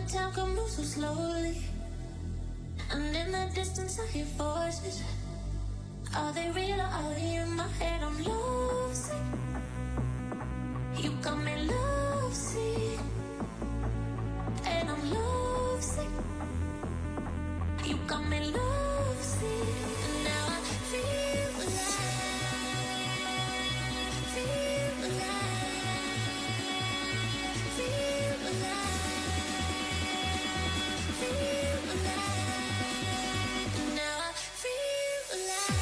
time can move so slowly, and in the distance I hear voices. Are they real or are they in my head? I'm lovesick. You got me lovesick, and I'm lovesick. You got me lovesick, and now I feel alive, feel alive, feel alive, feel alive, and now I feel alive.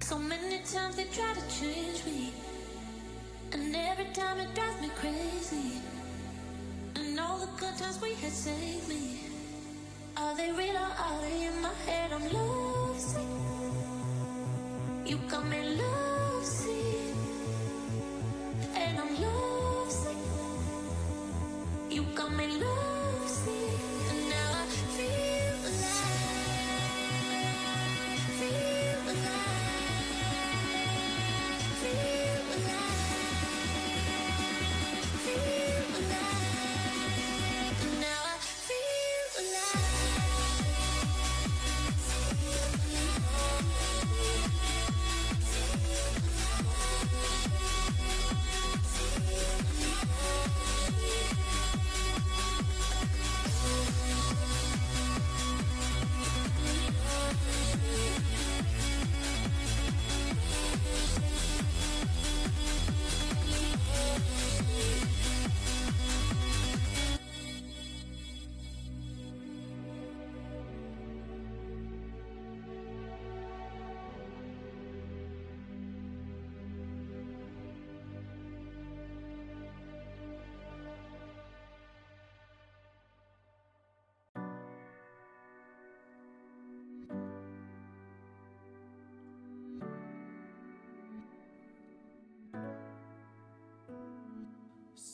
So many times they try to change me, and every time it drives me crazy. And all the good times we had saved me. Are they real or are they in my head? I'm lovesick. You got me lovesick, and I'm lovesick. You got me lovesick, and now I feel alive, feel alive, feel alive, feel alive, and now I feel alive.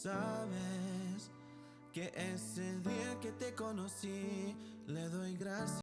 Sabes que ese día que te conocí, le doy gracias.